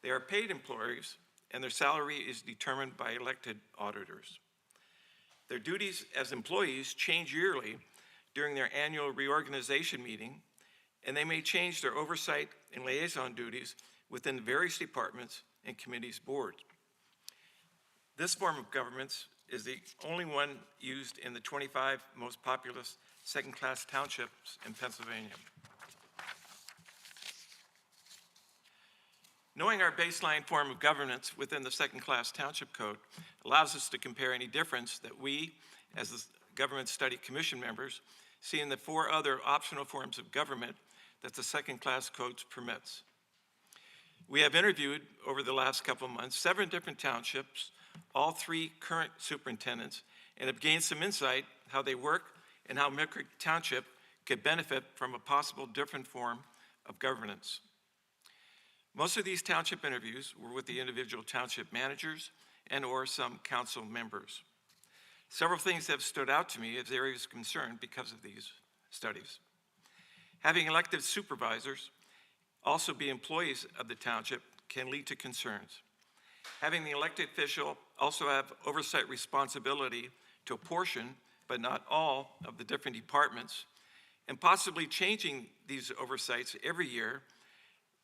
G: They are paid employees, and their salary is determined by elected auditors. Their duties as employees change yearly during their annual reorganization meeting, and they may change their oversight and liaison duties within various departments and committees boards. This form of governance is the only one used in the 25 most populous second-class townships in Pennsylvania. Knowing our baseline form of governance within the second-class township code allows us to compare any difference that we, as the Government Study Commission members, see in the 4 other optional forms of government that the second-class code permits. We have interviewed over the last couple of months 7 different townships, all 3 current superintendents, and have gained some insight how they work and how Mill Creek Township could benefit from a possible different form of governance. Most of these township interviews were with the individual township managers and or some council members. Several things have stood out to me as areas of concern because of these studies. Having elected supervisors also be employees of the township can lead to concerns. Having the elected official also have oversight responsibility to a portion, but not all, of the different departments, and possibly changing these oversights every year,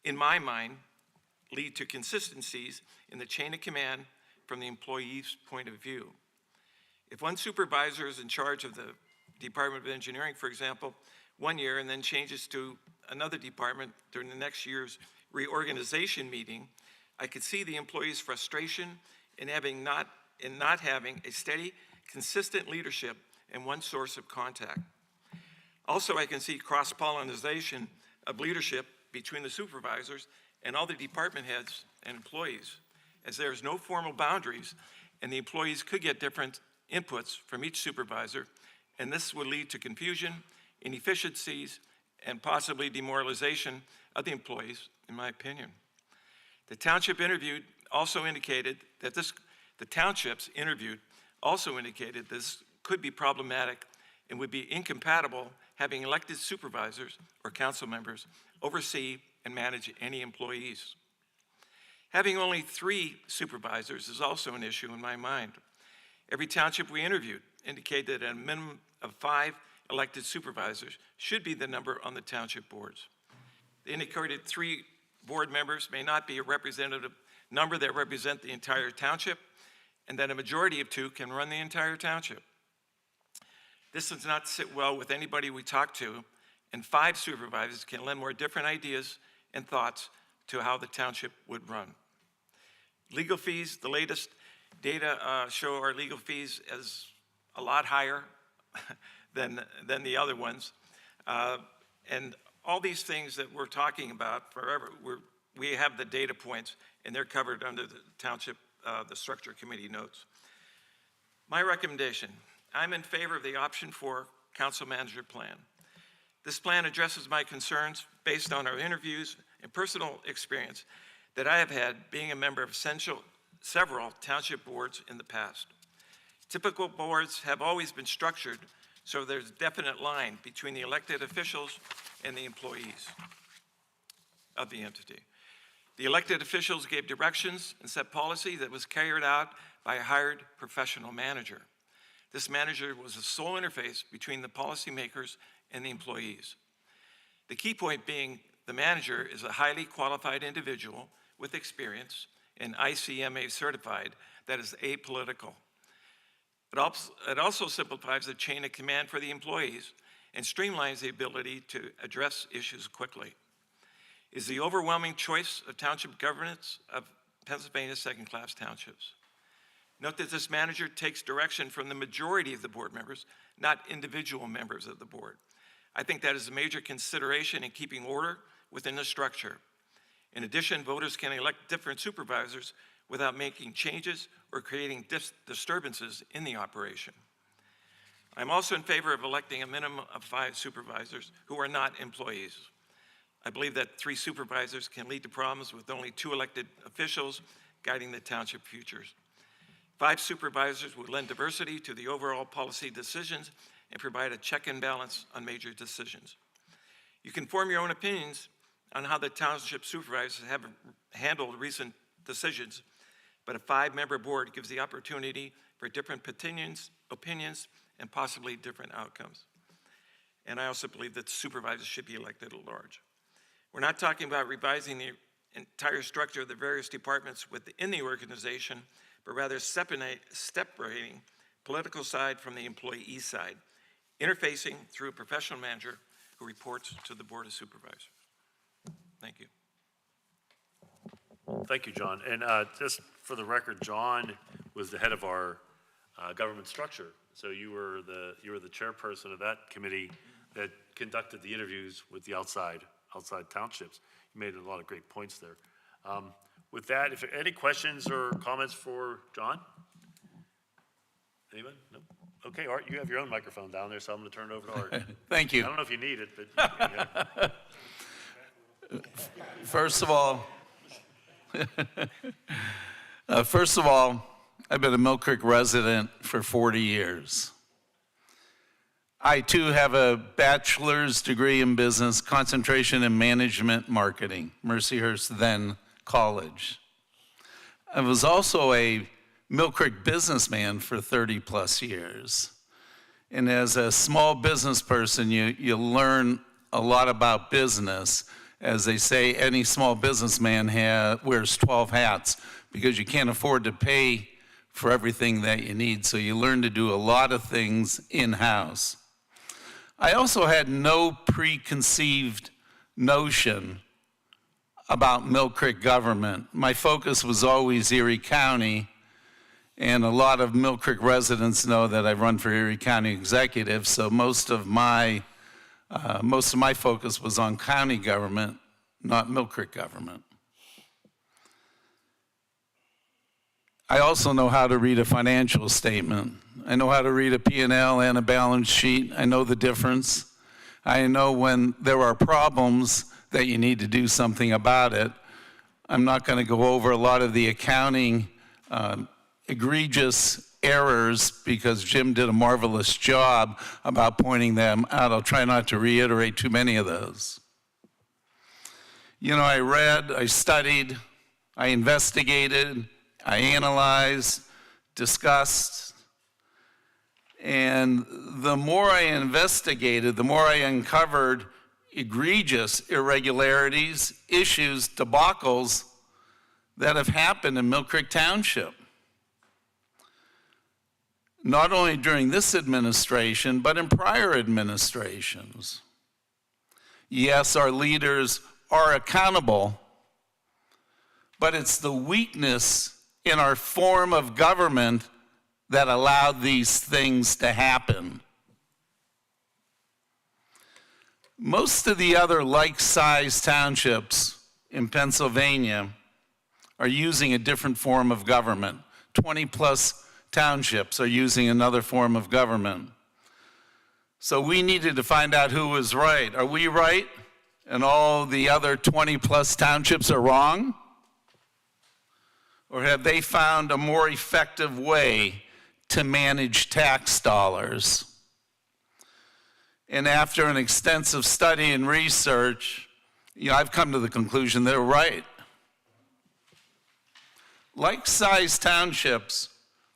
G: in my mind, lead to consistencies in the chain of command from the employee's point of view. If one supervisor is in charge of the Department of Engineering, for example, one year and then changes to another department during the next year's reorganization meeting, I could see the employee's frustration in not having a steady, consistent leadership and one source of contact. Also, I can see cross-pollination of leadership between the supervisors and all the department heads and employees, as there is no formal boundaries and the employees could get different inputs from each supervisor, and this would lead to confusion, inefficiencies, and possibly demoralization of the employees, in my opinion. The townships interviewed also indicated this could be problematic and would be incompatible having elected supervisors or council members oversee and manage any employees. Having only 3 supervisors is also an issue in my mind. Every township we interviewed indicated that a minimum of 5 elected supervisors should be the number on the township boards. The indicated 3 board members may not be a representative number that represent the entire township, and that a majority of 2 can run the entire township. This does not sit well with anybody we talk to, and 5 supervisors can lend more different ideas and thoughts to how the township would run. Legal fees, the latest data show our legal fees as a lot higher than the other ones. And all these things that we're talking about forever, we have the data points, and they're covered under the township, the structure committee notes. My recommendation, I'm in favor of the option for council manager plan. This plan addresses my concerns based on our interviews and personal experience that I have had being a member of several township boards in the past. Typical boards have always been structured so there's a definite line between the elected officials and the employees of the entity. The elected officials gave directions and set policy that was carried out by a hired professional manager. This manager was the sole interface between the policymakers and the employees. The key point being the manager is a highly qualified individual with experience and ICMA certified that is apolitical. It also simplifies the chain of command for the employees and streamlines the ability to address issues quickly. It is the overwhelming choice of township governance of Pennsylvania's second-class townships. Note that this manager takes direction from the majority of the board members, not individual members of the board. I think that is a major consideration in keeping order within the structure. In addition, voters can elect different supervisors without making changes or creating disturbances in the operation. I'm also in favor of electing a minimum of 5 supervisors who are not employees. I believe that 3 supervisors can lead to problems with only 2 elected officials guiding the township futures. 5 supervisors would lend diversity to the overall policy decisions and provide a check and balance on major decisions. You can form your own opinions on how the township supervisors have handled recent decisions, but a 5-member board gives the opportunity for different opinions, and possibly different outcomes. And I also believe that supervisors should be elected at large. We're not talking about revising the entire structure of the various departments within the organization, but rather separating political side from the employee side, interfacing through a professional manager who reports to the Board of Supervisors. Thank you.
A: Thank you, John. And just for the record, John was the head of our government structure. So you were the chairperson of that committee that conducted the interviews with the outside townships. You made a lot of great points there. With that, if any questions or comments for John? Anyone? No? Okay, Art, you have your own microphone down there, so I'm going to turn it over to Art.
H: Thank you.
A: I don't know if you need it, but
H: First of all, I've been a Mill Creek resident for 40 years. I too have a bachelor's degree in business, concentration in management marketing, Mercyhurst then College. I was also a Mill Creek businessman for 30 plus years. And as a small business person, you learn a lot about business. As they say, any small businessman wears 12 hats because you can't afford to pay for everything that you need. So you learn to do a lot of things in-house. I also had no preconceived notion about Mill Creek government. My focus was always Erie County, and a lot of Mill Creek residents know that I run for Erie County Executive, so most of my focus was on county government, not Mill Creek government. I also know how to read a financial statement. I know how to read a P&L and a balance sheet. I know the difference. I know when there are problems that you need to do something about it. I'm not going to go over a lot of the accounting egregious errors because Jim did a marvelous job about pointing them out. I'll try not to reiterate too many of those. You know, I read, I studied, I investigated, I analyzed, discussed, and the more I investigated, the more I uncovered egregious irregularities, issues, debacles that have happened in Mill Creek Township. Not only during this administration, but in prior administrations. Yes, our leaders are accountable, but it's the weakness in our form of government that allowed these things to happen. Most of the other like-sized townships in Pennsylvania are using a different form of government. 20-plus townships are using another form of government. So we needed to find out who was right. Are we right? And all the other 20-plus townships are wrong? Or have they found a more effective way to manage tax dollars? And after an extensive study and research, I've come to the conclusion they're right. Like-sized townships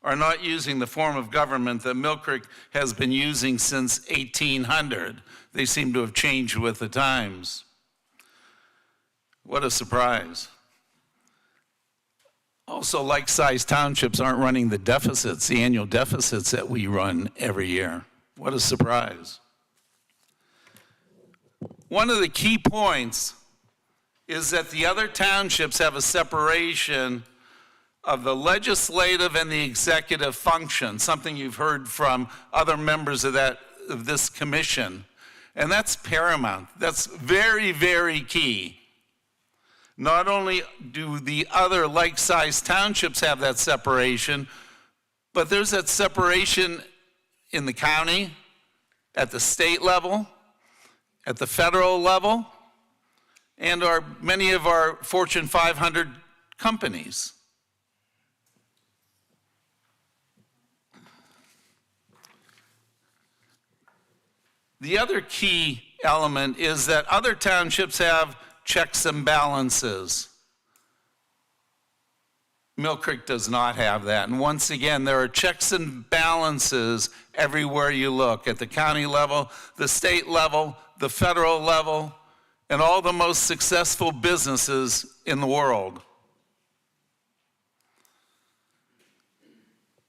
H: are not using the form of government that Mill Creek has been using since 1800. They seem to have changed with the times. What a surprise. Also, like-sized townships aren't running the deficits, the annual deficits that we run every year. What a surprise. One of the key points is that the other townships have a separation of the legislative and the executive function, something you've heard from other members of this commission. And that's paramount. That's very, very key. Not only do the other like-sized townships have that separation, but there's that separation in the county, at the state level, at the federal level, and many of our Fortune 500 companies. The other key element is that other townships have checks and balances. Mill Creek does not have that. And once again, there are checks and balances everywhere you look, at the county level, the state level, the federal level, and all the most successful businesses in the world.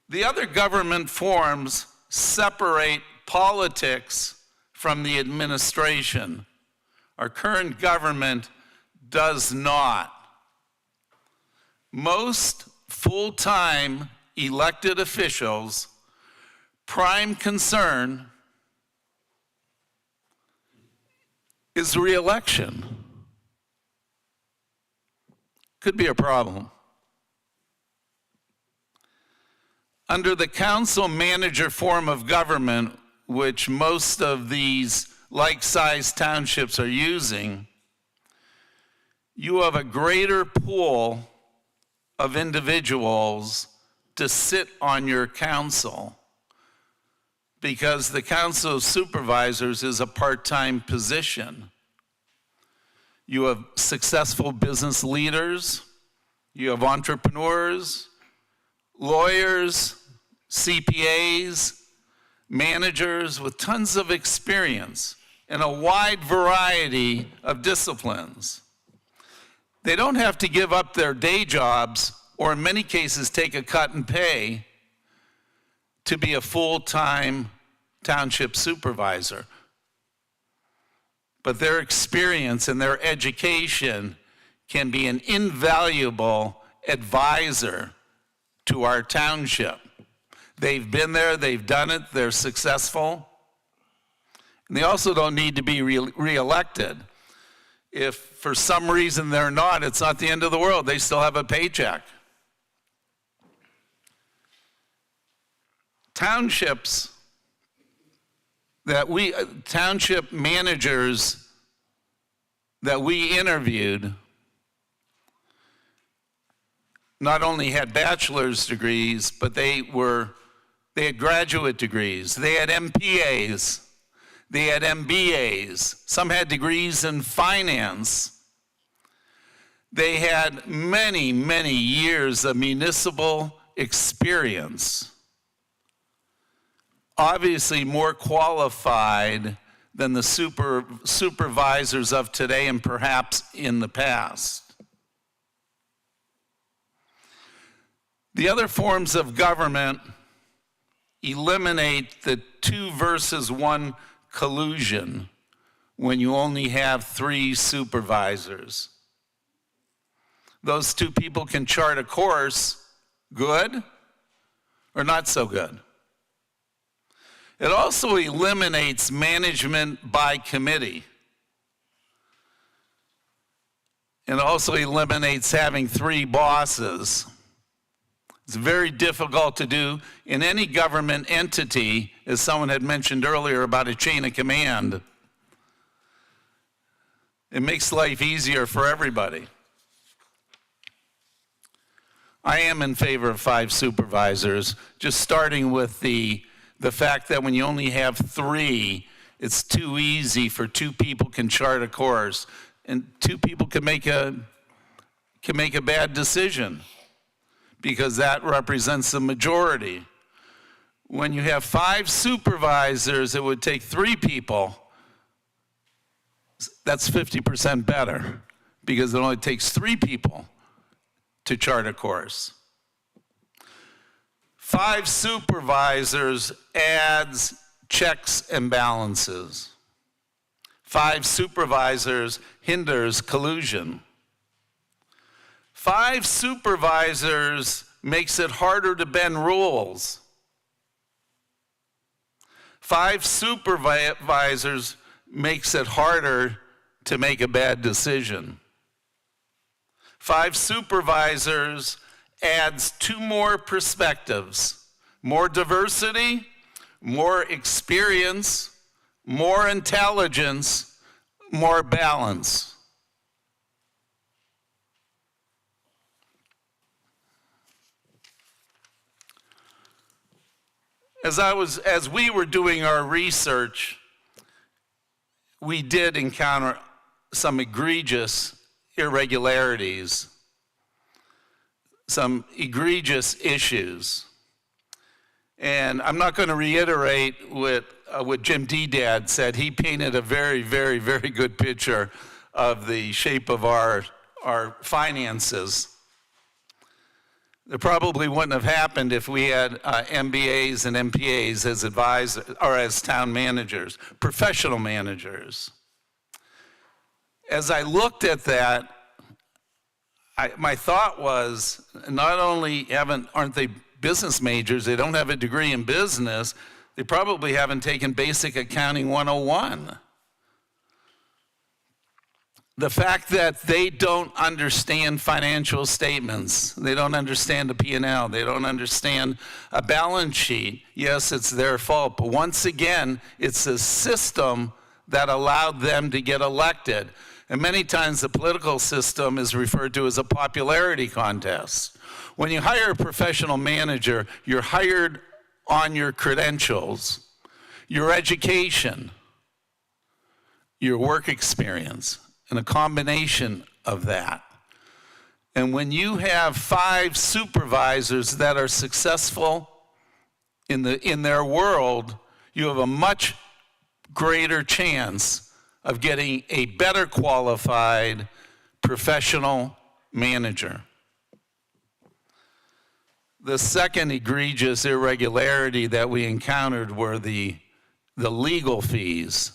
H: The other government forms separate politics from the administration. Our current government does not. Most full-time elected officials' prime concern is re-election. Could be a problem. Under the council-manager form of government, which most of these like-sized townships are using, you have a greater pool of individuals to sit on your council, because the Council of Supervisors is a part-time position. You have successful business leaders, you have entrepreneurs, lawyers, CPAs, managers with tons of experience in a wide variety of disciplines. They don't have to give up their day jobs, or in many cases take a cut in pay, to be a full-time township supervisor. But their experience and their education can be an invaluable advisor to our township. They've been there, they've done it, they're successful. And they also don't need to be re-elected. If for some reason they're not, it's not the end of the world. They still have a paycheck. Township managers that we interviewed not only had bachelor's degrees, but they had graduate degrees. They had MPAs. They had MBAs. Some had degrees in finance. They had many, many years of municipal experience. Obviously more qualified than the supervisors of today and perhaps in the past. The other forms of government eliminate the 2 versus 1 collusion when you only have 3 supervisors. Those 2 people can chart a course, good or not so good. It also eliminates management by committee. It also eliminates having 3 bosses. It's very difficult to do in any government entity, as someone had mentioned earlier about a chain of command. It makes life easier for everybody. I am in favor of 5 supervisors, just starting with the fact that when you only have 3, it's too easy for 2 people can chart a course, and 2 people can make a bad decision because that represents the majority. When you have 5 supervisors, it would take 3 people. That's 50% better because it only takes 3 people to chart a course. 5 supervisors adds checks and balances. 5 supervisors hinders collusion. 5 supervisors makes it harder to bend rules. 5 supervisors makes it harder to make a bad decision. 5 supervisors adds 2 more perspectives, more diversity, more experience, more intelligence, more balance. As we were doing our research, we did encounter some egregious irregularities, some egregious issues. And I'm not going to reiterate what Jim Dedad said. He painted a very, very, very good picture of the shape of our finances. It probably wouldn't have happened if we had MBAs and MPAs as advisors or as town managers, professional managers. As I looked at that, my thought was, not only aren't they business majors, they don't have a degree in business, they probably haven't taken Basic Accounting 101. The fact that they don't understand financial statements, they don't understand a P&L, they don't understand a balance sheet, yes, it's their fault. But once again, it's a system that allowed them to get elected. And many times the political system is referred to as a popularity contest. When you hire a professional manager, you're hired on your credentials, your education, your work experience, and a combination of that. And when you have 5 supervisors that are successful in their world, you have a much greater chance of getting a better qualified professional manager. The second egregious irregularity that we encountered were the legal fees.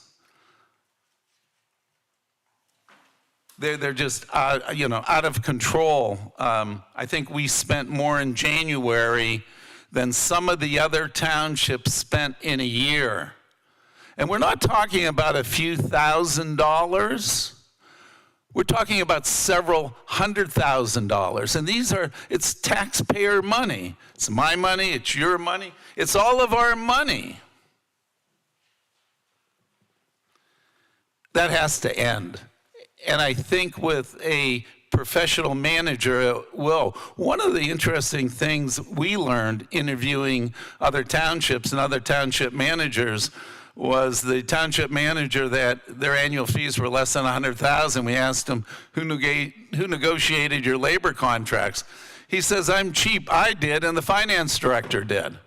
H: They're just out of control. I think we spent more in January than some of the other townships spent in a year. And we're not talking about a few $1,000s. We're talking about several $100,000. And it's taxpayer money. It's my money, it's your money, it's all of our money. That has to end. And I think with a professional manager, it will. One of the interesting things we learned interviewing other townships and other township managers was the township manager that their annual fees were less than $100,000. We asked him, who negotiated your labor contracts? He says, I'm cheap. I did, and the finance director did.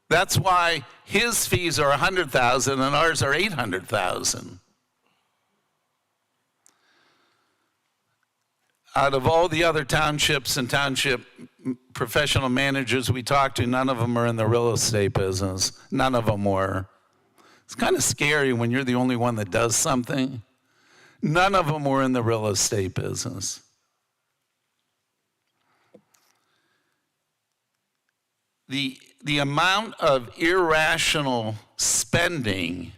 H: That's why his fees are $100,000 and ours are $800,000. Out of all the other townships and township professional managers we talked to, none of them are in the real estate business. None of them were. It's kind of scary when you're the only one that does something. None of them were in the real estate business. The amount of irrational spending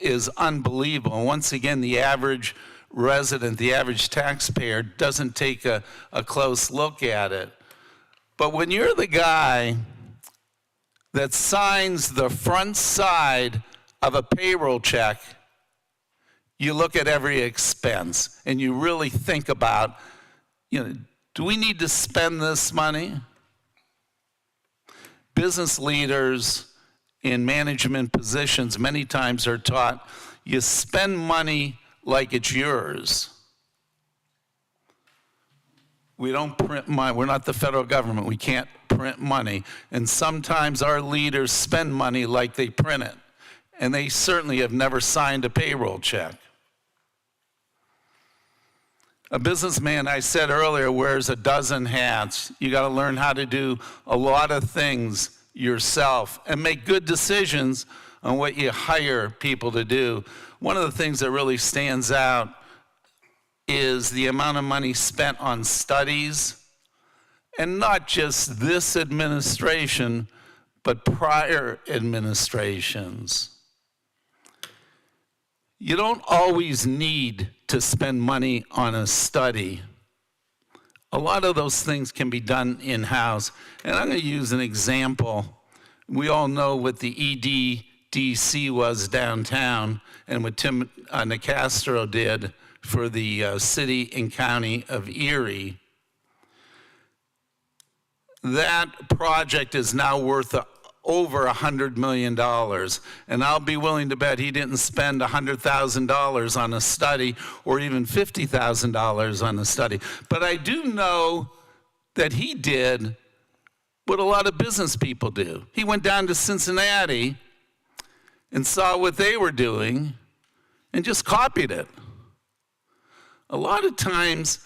H: is unbelievable. And once again, the average resident, the average taxpayer doesn't take a close look at it. But when you're the guy that signs the front side of a payroll check, you look at every expense and you really think about, do we need to spend this money? Business leaders in management positions many times are taught, you spend money like it's yours. We don't print money. We're not the federal government. We can't print money. And sometimes our leaders spend money like they print it. And they certainly have never signed a payroll check. A businessman, I said earlier, wears a dozen hats. You got to learn how to do a lot of things yourself and make good decisions on what you hire people to do. One of the things that really stands out is the amount of money spent on studies, and not just this administration, but prior administrations. You don't always need to spend money on a study. A lot of those things can be done in-house. And I'm going to use an example. We all know what the EDDC was downtown and what Tim Nicastro did for the city and county of Erie. That project is now worth over $100 million. And I'll be willing to bet he didn't spend $100,000 on a study or even $50,000 on a study. But I do know that he did what a lot of business people do. He went down to Cincinnati and saw what they were doing and just copied it. A lot of times,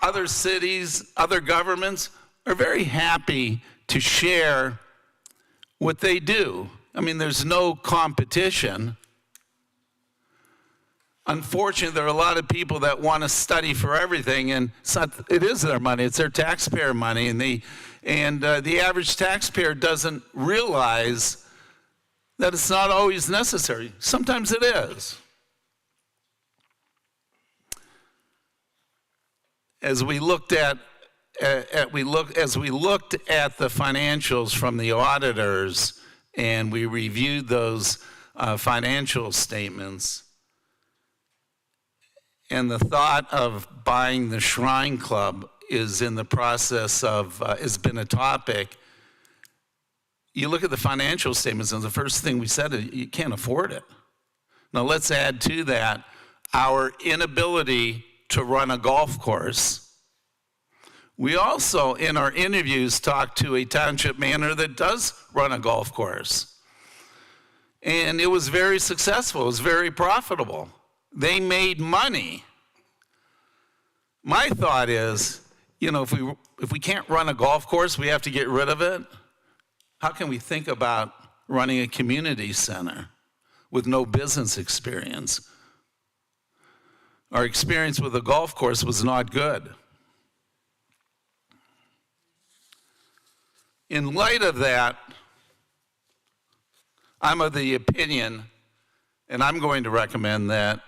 H: other cities, other governments are very happy to share what they do. I mean, there's no competition. Unfortunately, there are a lot of people that want to study for everything, and it is their money, it's their taxpayer money, and the average taxpayer doesn't realize that it's not always necessary. Sometimes it is. As we looked at the financials from the auditors and we reviewed those financial statements, and the thought of buying the Shrine Club is in the process of, has been a topic. You look at the financial statements, and the first thing we said is you can't afford it. Now let's add to that our inability to run a golf course. We also, in our interviews, talked to a township manager that does run a golf course. And it was very successful, it was very profitable. They made money. My thought is, if we can't run a golf course, we have to get rid of it. How can we think about running a community center with no business experience? Our experience with the golf course was not good. In light of that, I'm of the opinion, and I'm going to recommend that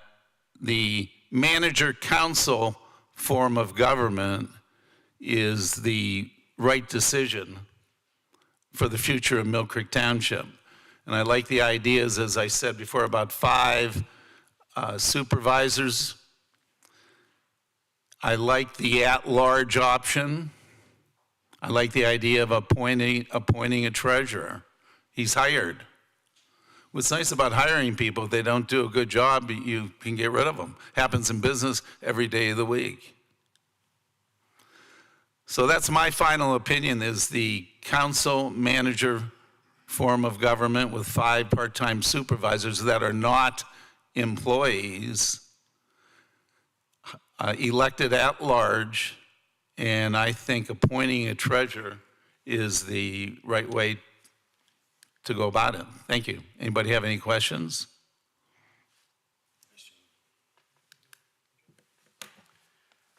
H: the manager-council form of government is the right decision for the future of Mill Creek Township. And I like the ideas, as I said before, about 5 supervisors. I like the at-large option. I like the idea of appointing a treasurer. He's hired. What's nice about hiring people, if they don't do a good job, you can get rid of them. Happens in business every day of the week. So that's my final opinion, is the council manager form of government with 5 part-time supervisors that are not employees, elected at large, and I think appointing a treasurer is the right way to go about it. Thank you. Anybody have any questions?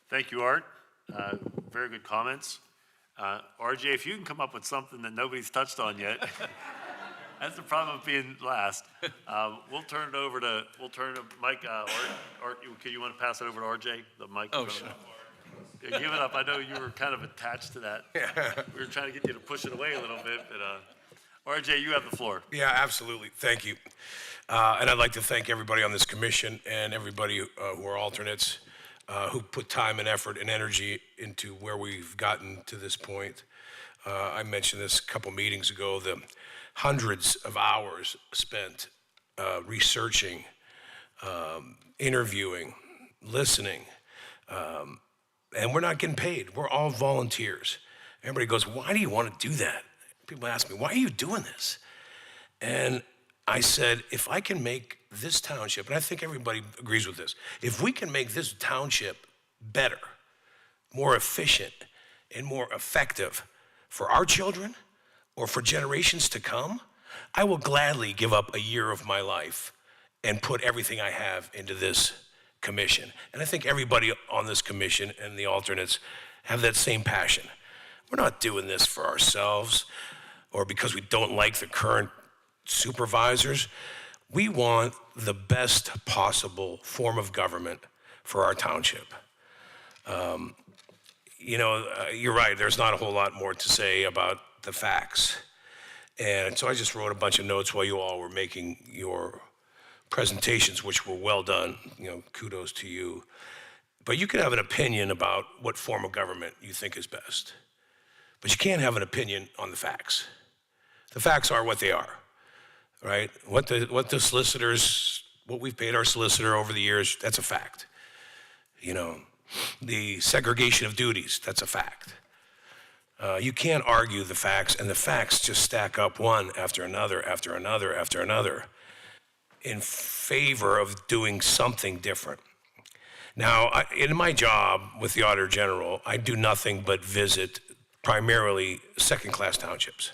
A: Thank you, Art. Very good comments. RJ, if you can come up with something that nobody's touched on yet, that's the problem of being last. We'll turn to Mike. Art, you want to pass it over to RJ, the mic?
H: Oh, sure.
A: Yeah, give it up. I know you were kind of attached to that. We were trying to get you to push it away a little bit, but RJ, you have the floor.
J: Yeah, absolutely. Thank you. And I'd like to thank everybody on this commission and everybody who are alternates who put time and effort and energy into where we've gotten to this point. I mentioned this a couple meetings ago, the hundreds of hours spent researching, interviewing, listening, and we're not getting paid. We're all volunteers. Everybody goes, why do you want to do that? People ask me, why are you doing this? And I said, if I can make this township, and I think everybody agrees with this, if we can make this township better, more efficient, and more effective for our children or for generations to come, I will gladly give up a year of my life and put everything I have into this commission. And I think everybody on this commission and the alternates have that same passion. We're not doing this for ourselves or because we don't like the current supervisors. We want the best possible form of government for our township. You're right, there's not a whole lot more to say about the facts. And so I just wrote a bunch of notes while you all were making your presentations, which were well done. Kudos to you. But you can have an opinion about what form of government you think is best. But you can't have an opinion on the facts. The facts are what they are, right? What the solicitors, what we've paid our solicitor over the years, that's a fact. The segregation of duties, that's a fact. You can't argue the facts, and the facts just stack up one after another, after another, after another, in favor of doing something different. Now, in my job with the Auditor General, I do nothing but visit primarily second-class townships.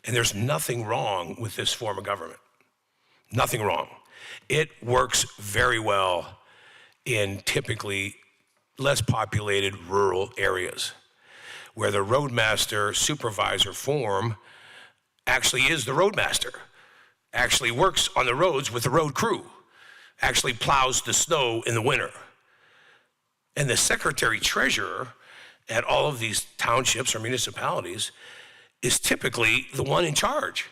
J: And there's nothing wrong with this form of government. Nothing wrong. It works very well in typically less populated rural areas where the roadmaster supervisor form actually is the roadmaster, actually works on the roads with the road crew, actually plows the snow in the winter. And the secretary treasurer at all of these townships or municipalities is typically the one in charge.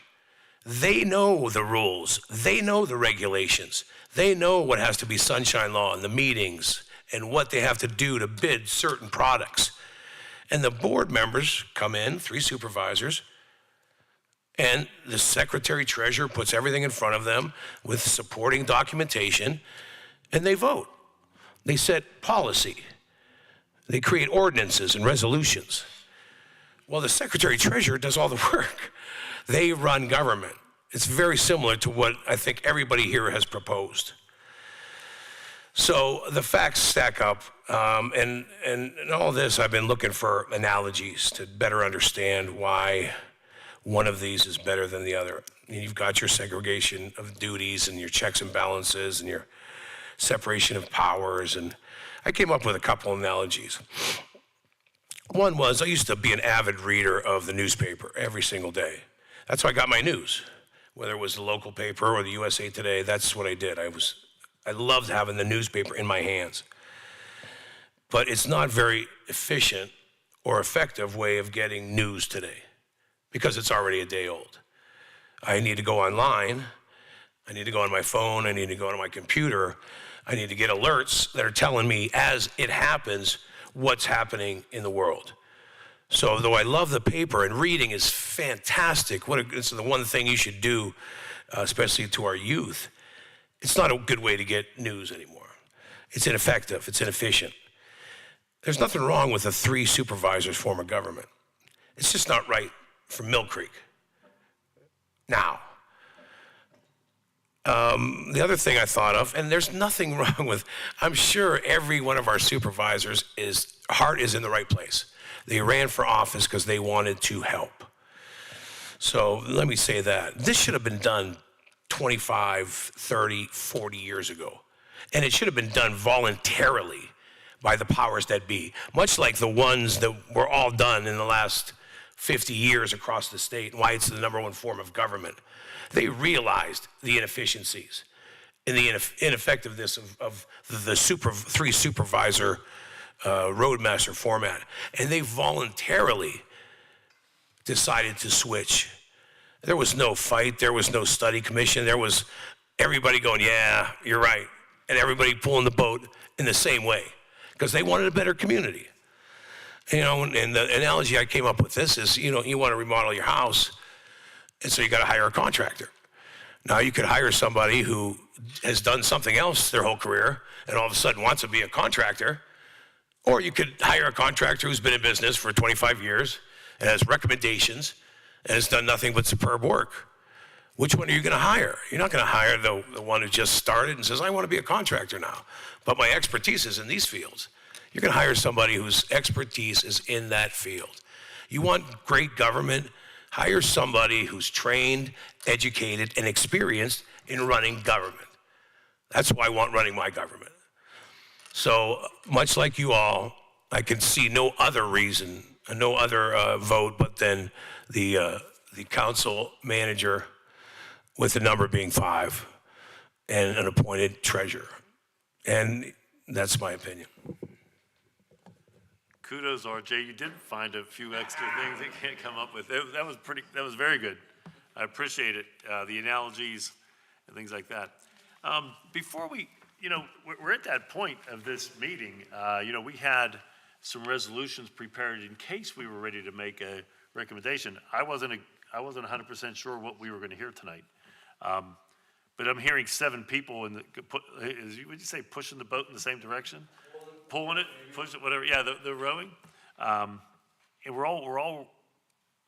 J: They know the rules, they know the regulations, they know what has to be sunshine law in the meetings and what they have to do to bid certain products. And the board members come in, 3 supervisors, and the secretary treasurer puts everything in front of them with supporting documentation, and they vote. They set policy. They create ordinances and resolutions. Well, the secretary treasurer does all the work. They run government. It's very similar to what I think everybody here has proposed. So the facts stack up, and in all this, I've been looking for analogies to better understand why one of these is better than the other. You've got your segregation of duties and your checks and balances and your separation of powers, and I came up with a couple analogies. One was, I used to be an avid reader of the newspaper every single day. That's how I got my news. Whether it was the local paper or the USA Today, that's what I did. I loved having the newspaper in my hands. But it's not very efficient or effective way of getting news today because it's already a day old. I need to go online. I need to go on my phone. I need to go on my computer. I need to get alerts that are telling me as it happens what's happening in the world. So though I love the paper and reading is fantastic, it's the one thing you should do, especially to our youth, it's not a good way to get news anymore. It's ineffective, it's inefficient. There's nothing wrong with a 3 supervisors form of government. It's just not right for Mill Creek. Now, the other thing I thought of, and there's nothing wrong with, I'm sure every one of our supervisors' heart is in the right place. They ran for office because they wanted to help. So let me say that. This should have been done 25, 30, 40 years ago. And it should have been done voluntarily by the powers that be, much like the ones that were all done in the last 50 years across the state, and why it's the #1 form of government. They realized the inefficiencies and the ineffectiveness of the 3 supervisor Roadmaster format. And they voluntarily decided to switch. There was no fight, there was no study commission, there was everybody going, yeah, you're right, and everybody pulling the boat in the same way, because they wanted a better community. You know, and the analogy I came up with this is, you know, you want to remodel your house, and so you got to hire a contractor. Now you could hire somebody who has done something else their whole career and all of a sudden wants to be a contractor, or you could hire a contractor who's been in business for 25 years and has recommendations and has done nothing but superb work. Which one are you going to hire? You're not going to hire the one who just started and says, I want to be a contractor now, but my expertise is in these fields. You're going to hire somebody whose expertise is in that field. You want great government? Hire somebody who's trained, educated, and experienced in running government. That's who I want running my government. So much like you all, I can see no other reason, no other vote, but then the council manager with the number being 5 and an appointed treasurer. And that's my opinion.
A: Kudos, RJ. You did find a few extra things that can't come up with. That was very good. I appreciate it. The analogies and things like that. Before we, you know, we're at that point of this meeting. You know, we had some resolutions prepared in case we were ready to make a recommendation. I wasn't 100% sure what we were going to hear tonight. But I'm hearing 7 people would you say pushing the boat in the same direction? Pulling it, pushing it, whatever. Yeah, the rowing. And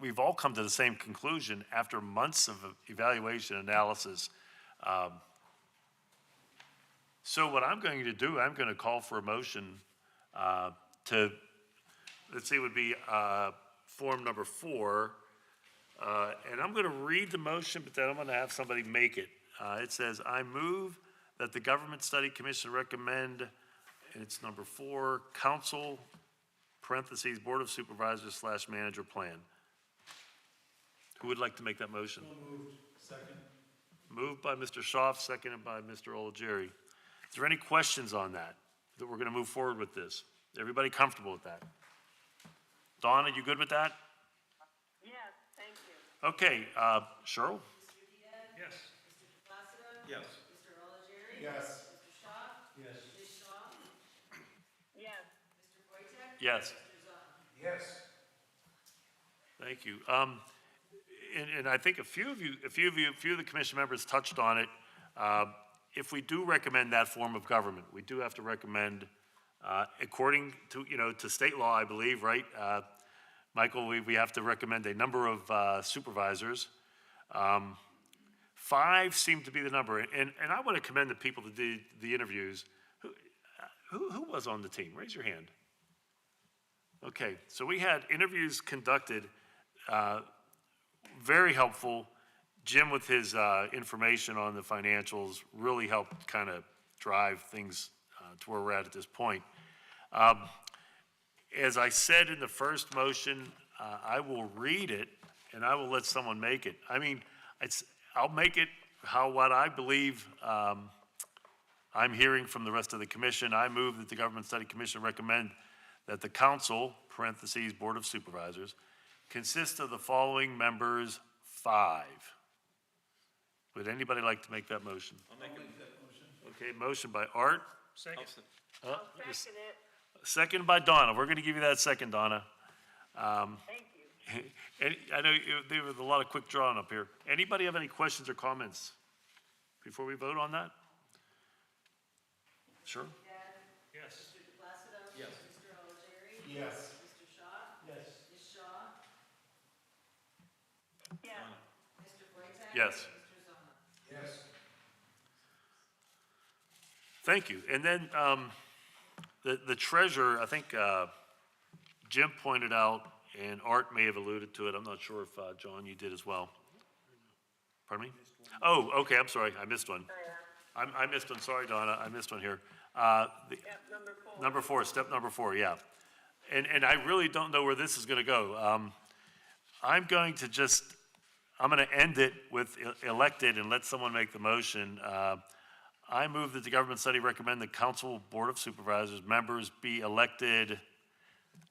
A: we've all come to the same conclusion after months of evaluation analysis. So what I'm going to do, I'm going to call for a motion to, let's see, it would be form number 4. And I'm going to read the motion, but then I'm going to have somebody make it. It says, I move that the Government Study Commission recommend, and it's number 4, council, parentheses, Board of Supervisors / manager plan. Who would like to make that motion?
K: Moved. Second.
A: Moved by Mr. Schaaf, seconded by Mr. Olajerry. Is there any questions on that we're going to move forward with this? Everybody comfortable with that? Donna, you good with that?
F: Yes, thank you.
A: Okay, Cheryl?
E: Yes.
J: Yes.
B: Mr. Olajerry?
K: Yes.
B: Mr. Shaw?
K: Yes.
B: Ms. Shaw?
F: Yes.
B: Mr. Wojtek?
A: Yes.
B: Mr. Zahn?
K: Yes.
A: Thank you. And I think a few of the commission members touched on it. If we do recommend that form of government, we do have to recommend, according to, you know, to state law, I believe, right? Michael, we have to recommend a number of supervisors. 5 seemed to be the number, and I want to commend the people that did the interviews. Who was on the team? Raise your hand. Okay, so we had interviews conducted, very helpful. Jim, with his information on the financials, really helped kind of drive things to where we're at this point. As I said in the first motion, I will read it and I will let someone make it. I mean, I'll make it what I believe I'm hearing from the rest of the commission. I move that the Government Study Commission recommend that the council, parentheses, Board of Supervisors, consist of the following members, 5. Would anybody like to make that motion?
K: I'll make that motion.
A: Okay, motion by Art,
E: Second.
F: I'll second it.
A: second by Donna. We're gonna give you that second, Donna.
F: Thank you.
A: And I know there was a lot of quick drawing up here. Anybody have any questions or comments before we vote on that? Sure.
E: Yes.
B: Mr. DePlacido?
K: Yes.
B: Mr. Olajerry?
K: Yes.
B: Mr. Shaw?
K: Yes.
B: Ms. Shaw?
F: Yes.
B: Mr. Wojtek?
A: Yes.
B: Mr. Zahn?
K: Yes.
A: Thank you. And then the treasurer, I think Jim pointed out, and Art may have alluded to it. I'm not sure if, John, you did as well. Pardon me? Oh, okay, I'm sorry. I missed one. I missed one. Sorry, Donna. I missed one here.
F: Step number 4.
A: Number 4, step number 4, yeah. And I really don't know where this is going to go. I'm going to end it with elected and let someone make the motion. I move that the government study recommend the council board of supervisors members be elected.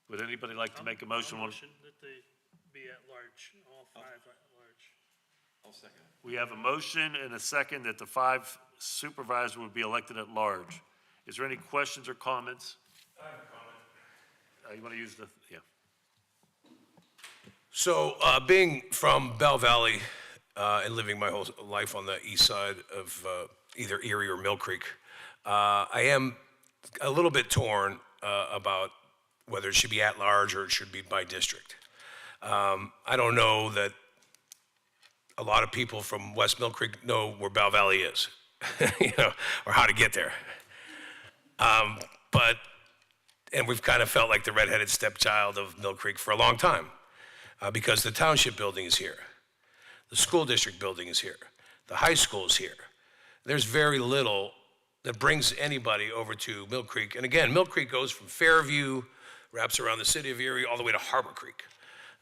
A: Would anybody like to make a motion?
E: Motion that they be at large, all 5 at large.
G: I'll second it.
A: We have a motion and a second that the 5 supervisors would be elected at large. Is there any questions or comments?
J: I have a comment.
A: You want to use the, yeah.
J: So, being from Bell Valley and living my whole life on the east side of either Erie or Mill Creek, I am a little bit torn about whether it should be at large or it should be by district. I don't know that a lot of people from West Mill Creek know where Bell Valley is, or how to get there. And we've kind of felt like the redheaded stepchild of Mill Creek for a long time. Because the township building is here. The school district building is here. The high school is here. There's very little that brings anybody over to Mill Creek. And again, Mill Creek goes from Fairview, wraps around the city of Erie, all the way to Harbor Creek.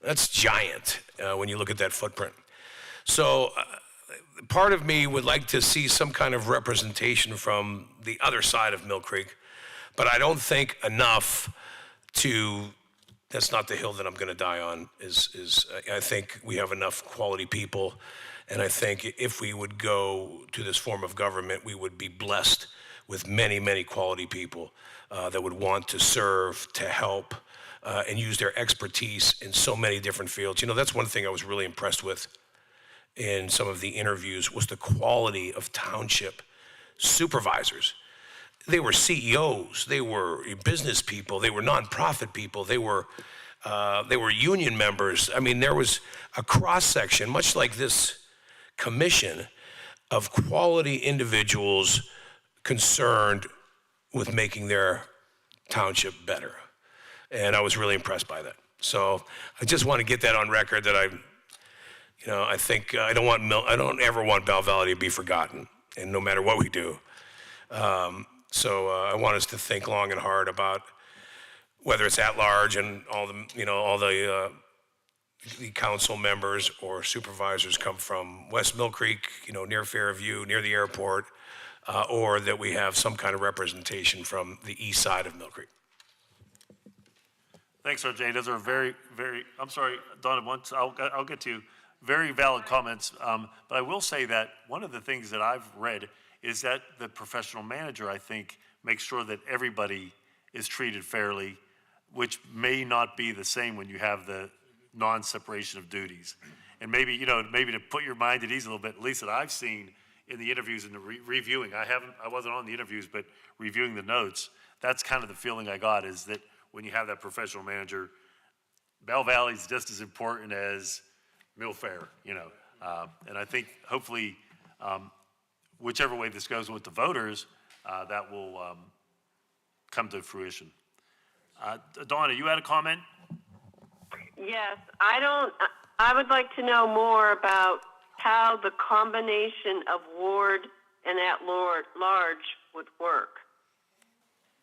J: That's giant when you look at that footprint. So part of me would like to see some kind of representation from the other side of Mill Creek, but I don't think enough to. That's not the hill that I'm going to die on. I think we have enough quality people, and I think if we would go to this form of government, we would be blessed with many, many quality people that would want to serve, to help, and use their expertise in so many different fields. That's one thing I was really impressed with in some of the interviews was the quality of township supervisors. They were CEOs, they were business people, they were nonprofit people, they were union members. I mean, there was a cross-section, much like this commission, of quality individuals concerned with making their township better. And I was really impressed by that. So I just want to get that on record that I think I don't ever want Bell Valley to be forgotten, and no matter what we do. So I want us to think long and hard about whether it's at large and all the council members or supervisors come from West Mill Creek, near Fairview, near the airport, or that we have some kind of representation from the east side of Mill Creek.
A: Thanks, RJ. Those are very, very, I'm sorry, Donna, I'll get to you. Very valid comments. But I will say that one of the things that I've read is that the professional manager, I think, makes sure that everybody is treated fairly, which may not be the same when you have the non-separation of duties. And maybe to put your mind at ease a little bit, at least that I've seen in the interviews and the reviewing, I wasn't on the interviews, but reviewing the notes, that's kind of the feeling I got, is that when you have that professional manager, Bell Valley's just as important as Mill Fair, and I think hopefully, whichever way this goes with the voters, that will come to fruition. Donna, you had a comment?
F: Yes, I would like to know more about how the combination of ward and at large would work.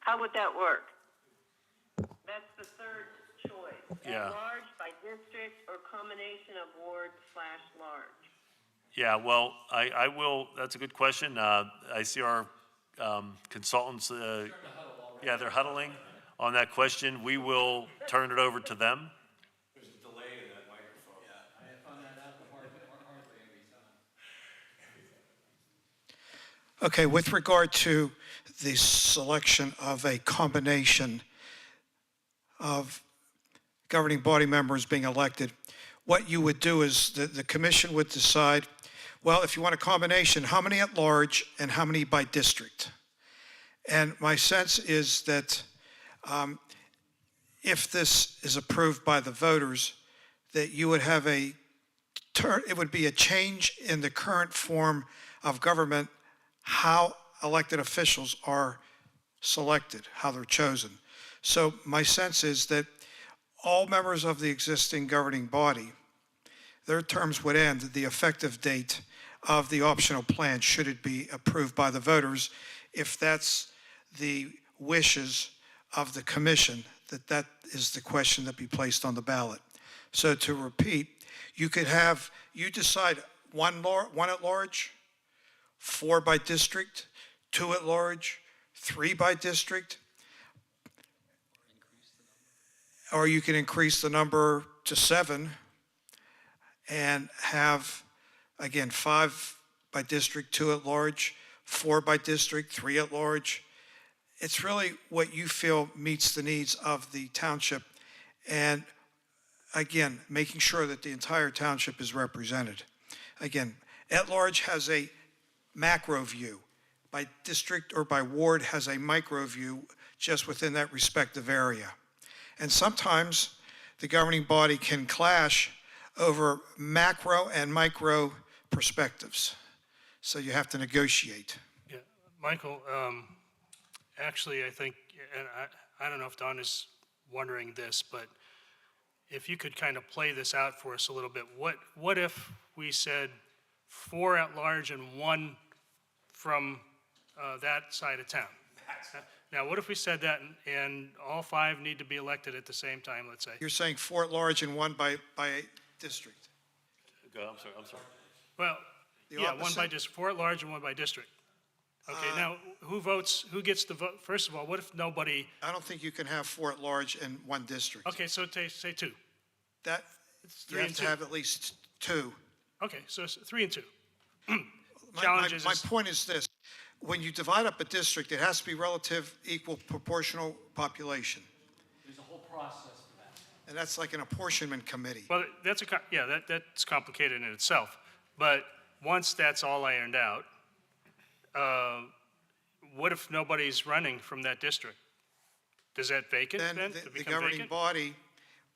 F: How would that work? That's the third choice.
A: Yeah.
F: At large, by district, or combination of ward/large.
A: Yeah, well, I will, that's a good question. I see our consultants, they're huddling on that question. We will turn it over to them.
J: There's a delay in that microphone.
K: I found that out before hardly every time.
L: Okay, with regard to the selection of a combination of governing body members being elected, what you would do is the commission would decide, well, if you want a combination, how many at large and how many by district? And my sense is that if this is approved by the voters, that you would have it would be a change in the current form of government, how elected officials are selected, how they're chosen. So my sense is that all members of the existing governing body, their terms would end at the effective date of the optional plan, should it be approved by the voters, if that's the wishes of the commission, that is the question that be placed on the ballot. So to repeat, you decide one at large, 4 by district, 2 at large, 3 by district. Or you can increase the number to 7 and have, again, 5 by district, 2 at large, 4 by district, 3 at large. It's really what you feel meets the needs of the township. And again, making sure that the entire township is represented. Again, at large has a macro view. By district or by ward has a micro view just within that respective area. And sometimes the governing body can clash over macro and micro perspectives. So you have to negotiate.
E: Yeah, Michael, actually, I think, and I don't know if Don is wondering this, but if you could kind of play this out for us a little bit, what if we said 4 at large and 1 from that side of town? Now, what if we said that and all 5 need to be elected at the same time, let's say?
L: You're saying 4 at large and 1 by district.
A: Go, I'm sorry.
E: Well,
L: The
E: yeah, 1 by
L: opposite?
E: district, 4 at large and 1 by district. Okay, now, who votes, who gets the vote? First of all, what if nobody,
L: I don't think you can have 4 at large and 1 district.
E: okay, so say 2.
L: That,
E: It's
L: you
E: 3
L: have
E: and
L: to
E: 2.
L: have at least 2.
E: Okay, so it's 3 and 2.
L: My
E: Challenges
L: my
E: is-
L: point is this, when you divide up a district, it has to be relative, equal, proportional population.
K: There's a whole process for that.
L: And that's like an apportionment committee.
E: Well, that's complicated in itself. But once that's all ironed out, what if nobody's running from that district? Does that vacant
L: Then
E: then?
L: the
E: Become
L: governing
E: vacant?
L: body,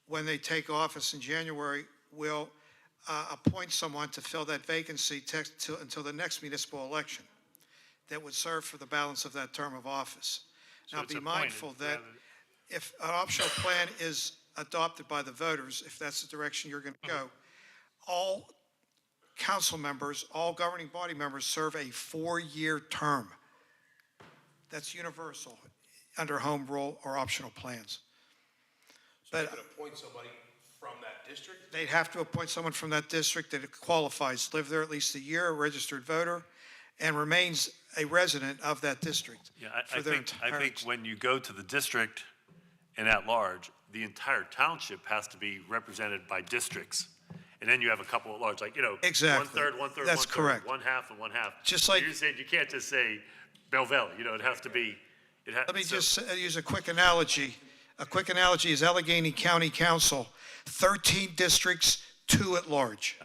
L: when they take office in January, will appoint someone to fill that vacancy until the next municipal election that would serve for the balance of that term of office.
E: So
L: Now,
E: it's
L: be
E: appointed
L: mindful that
E: rather-
L: if an optional plan is adopted by the voters, if that's the direction you're going to go, all council members, all governing body members serve a 4-year term. That's universal under home rule or optional plans. But
J: appoint somebody from that district?
L: they'd have to appoint someone from that district that qualifies, lived there at least a year, a registered voter, and remains a resident of that district.
A: Yeah,
L: for
A: I
L: their
A: think
L: entire-
A: when you go to the district and at large, the entire township has to be represented by districts. And then you have a couple at large, like,
L: Exactly.
A: 1/3, 1/3,
L: That's
A: 1/3,
L: correct.
A: 1/2 and 1/2.
L: Just like-
A: You said you can't just say Bell Valley, it has to be,
L: Let me just use a quick analogy. A quick analogy is Allegheny County Council, 13 districts, 2 at large.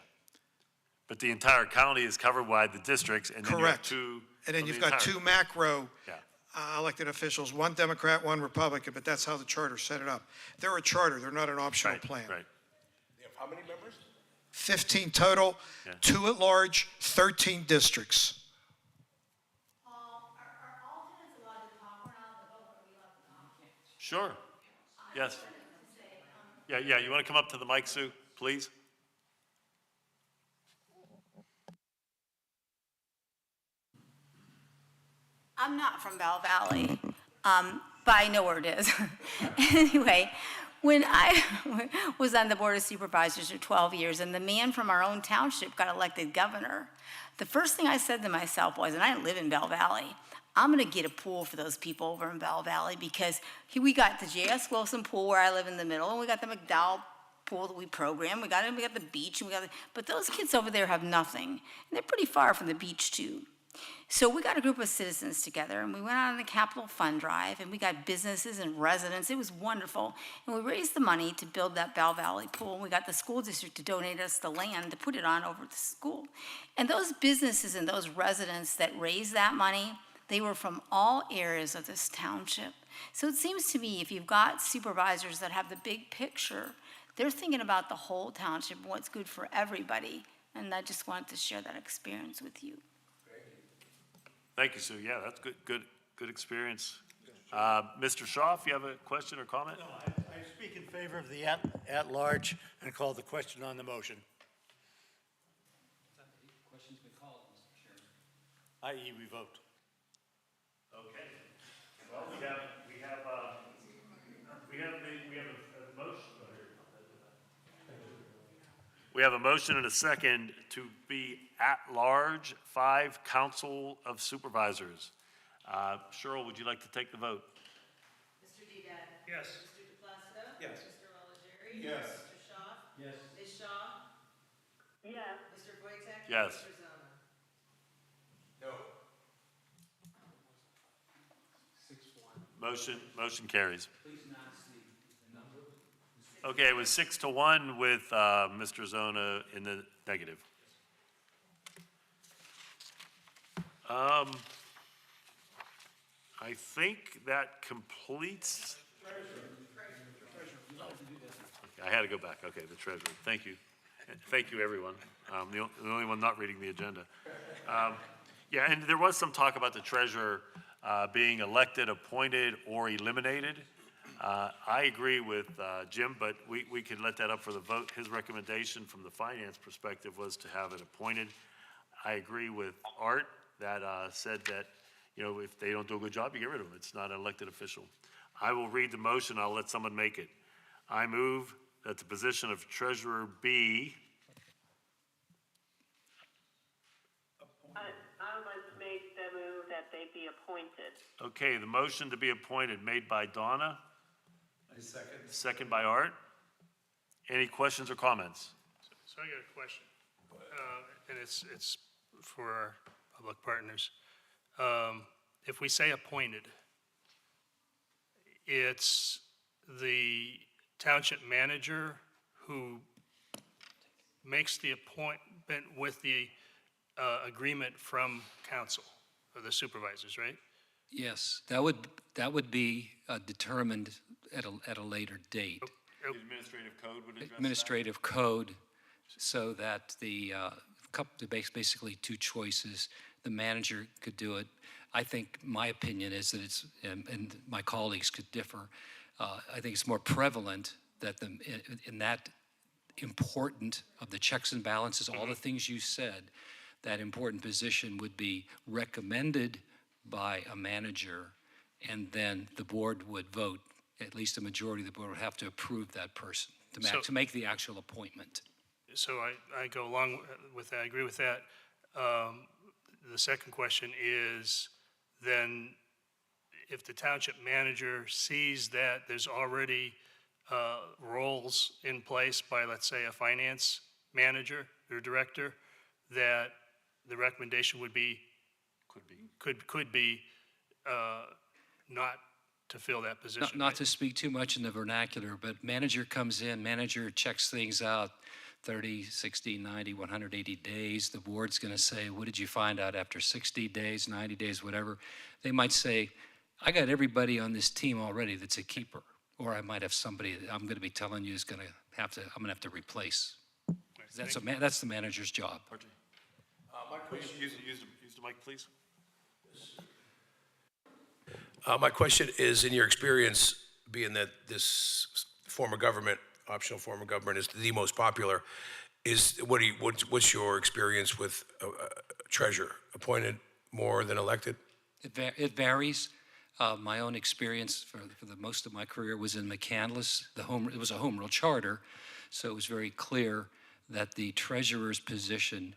A: But the entire county is covered by the districts, and then you have
L: Correct.
A: 2.
L: And then
A: from the
L: you've got
A: entire-
L: 2 macro
A: Yeah.
L: elected officials, 1 Democrat, 1 Republican, but that's how the charter set it up. They're a charter, they're not an optional
A: Right,
L: plan.
A: right.
J: They have how many members?
L: 15 total,
A: Yeah.
L: 2 at large, 13 districts.
B: Are alternates allowed to talk or not, or are we allowed to talk?
A: Sure. Yes. Yeah, you want to come up to the mic, Sue, please?
B: I'm not from Bell Valley, but I know where it is. Anyway, when I was on the Board of Supervisors for 12 years, and the man from our own township got elected governor, the first thing I said to myself was, and I live in Bell Valley, I'm gonna get a pool for those people over in Bell Valley, because we got the J.S. Wilson pool where I live in the middle, and we got the McDowell pool that we program, we got the beach, and but those kids over there have nothing, and they're pretty far from the beach too. So we got a group of citizens together, and we went out on the capital fund drive, and we got businesses and residents. It was wonderful. And we raised the money to build that Bell Valley pool, and we got the school district to donate us the land to put it on over the school. And those businesses and those residents that raised that money, they were from all areas of this township. So it seems to me if you've got supervisors that have the big picture, they're thinking about the whole township and what's good for everybody. And I just wanted to share that experience with you.
A: Thank you, Sue. Yeah, that's good experience. Mr. Shaw, if you have a question or comment?
I: No, I speak in favor of the at-large and call the question on the motion,
K: Question's been called, Mr. Chairman.
I: i.e. we vote.
A: Okay. Well, we have a motion. We have a motion and a second to be at large 5 council of supervisors. Cheryl, would you like to take the vote?
B: Mr. Didat?
E: Yes.
B: Mr. DePlasto?
J: Yes.
B: Mr. Oligieri?
J: Yes.
B: Mr. Shaw?
K: Yes.
B: Ms. Shaw?
F: Yes.
B: Mr. Wojtek?
A: Yes.
B: Mr. Zona?
J: No.
A: Motion carries.
K: Please announce the number.
A: Okay, it was 6-1 with Mr. Zona in the negative. I think that completes. Okay, I had to go back. Okay, the treasurer. Thank you. Thank you, everyone. The only one not reading the agenda. Yeah, and there was some talk about the treasurer being elected, appointed, or eliminated. I agree with Jim, but we could let that up for the vote. His recommendation from the finance perspective was to have it appointed. I agree with Art that said that, you know, if they don't do a good job, you get rid of them. It's not an elected official. I will read the motion. I'll let someone make it. I move that the position of treasurer be.
F: I would like to make the move that they be appointed.
A: Okay, the motion to be appointed made by Donna.
J: I second.
A: Second by Art. Any questions or comments?
E: So I got a question, and it's for our public partners. If we say appointed, it's the township manager who makes the appointment with the agreement from council, or the supervisors, right?
K: Yes, that would be determined at a later date.
A: The administrative code would address that?
K: Administrative code, so that the basically two choices. The manager could do it. I think my opinion is that it's, and my colleagues could differ. I think it's more prevalent that in that important of the checks and balances, all the things you said, that important position would be recommended by a manager, and then the board would vote. At least a majority of the board would have to approve that person to make the actual appointment.
E: So I go along with that, I agree with that. The second question is, then, if the township manager sees that there's already roles in place by, let's say, a finance manager or director, that the recommendation would be, could be not to fill that position.
K: Not to speak too much in the vernacular, but manager comes in, manager checks things out 30, 60, 90, 180 days. The board's going to say, what did you find out after 60 days, 90 days, whatever? They might say, I got everybody on this team already that's a keeper. Or I might have somebody that I'm going to be telling you is going to have to, I'm going to have to replace. That's the manager's job.
A: My question, use the mic, please.
J: My question is, in your experience, being that this form of government, optional form of government, is the most popular, what's your experience with treasurer? Appointed more than elected?
K: It varies. My own experience for the most of my career was in McCandless. It was a home rule charter, so it was very clear that the treasurer's position,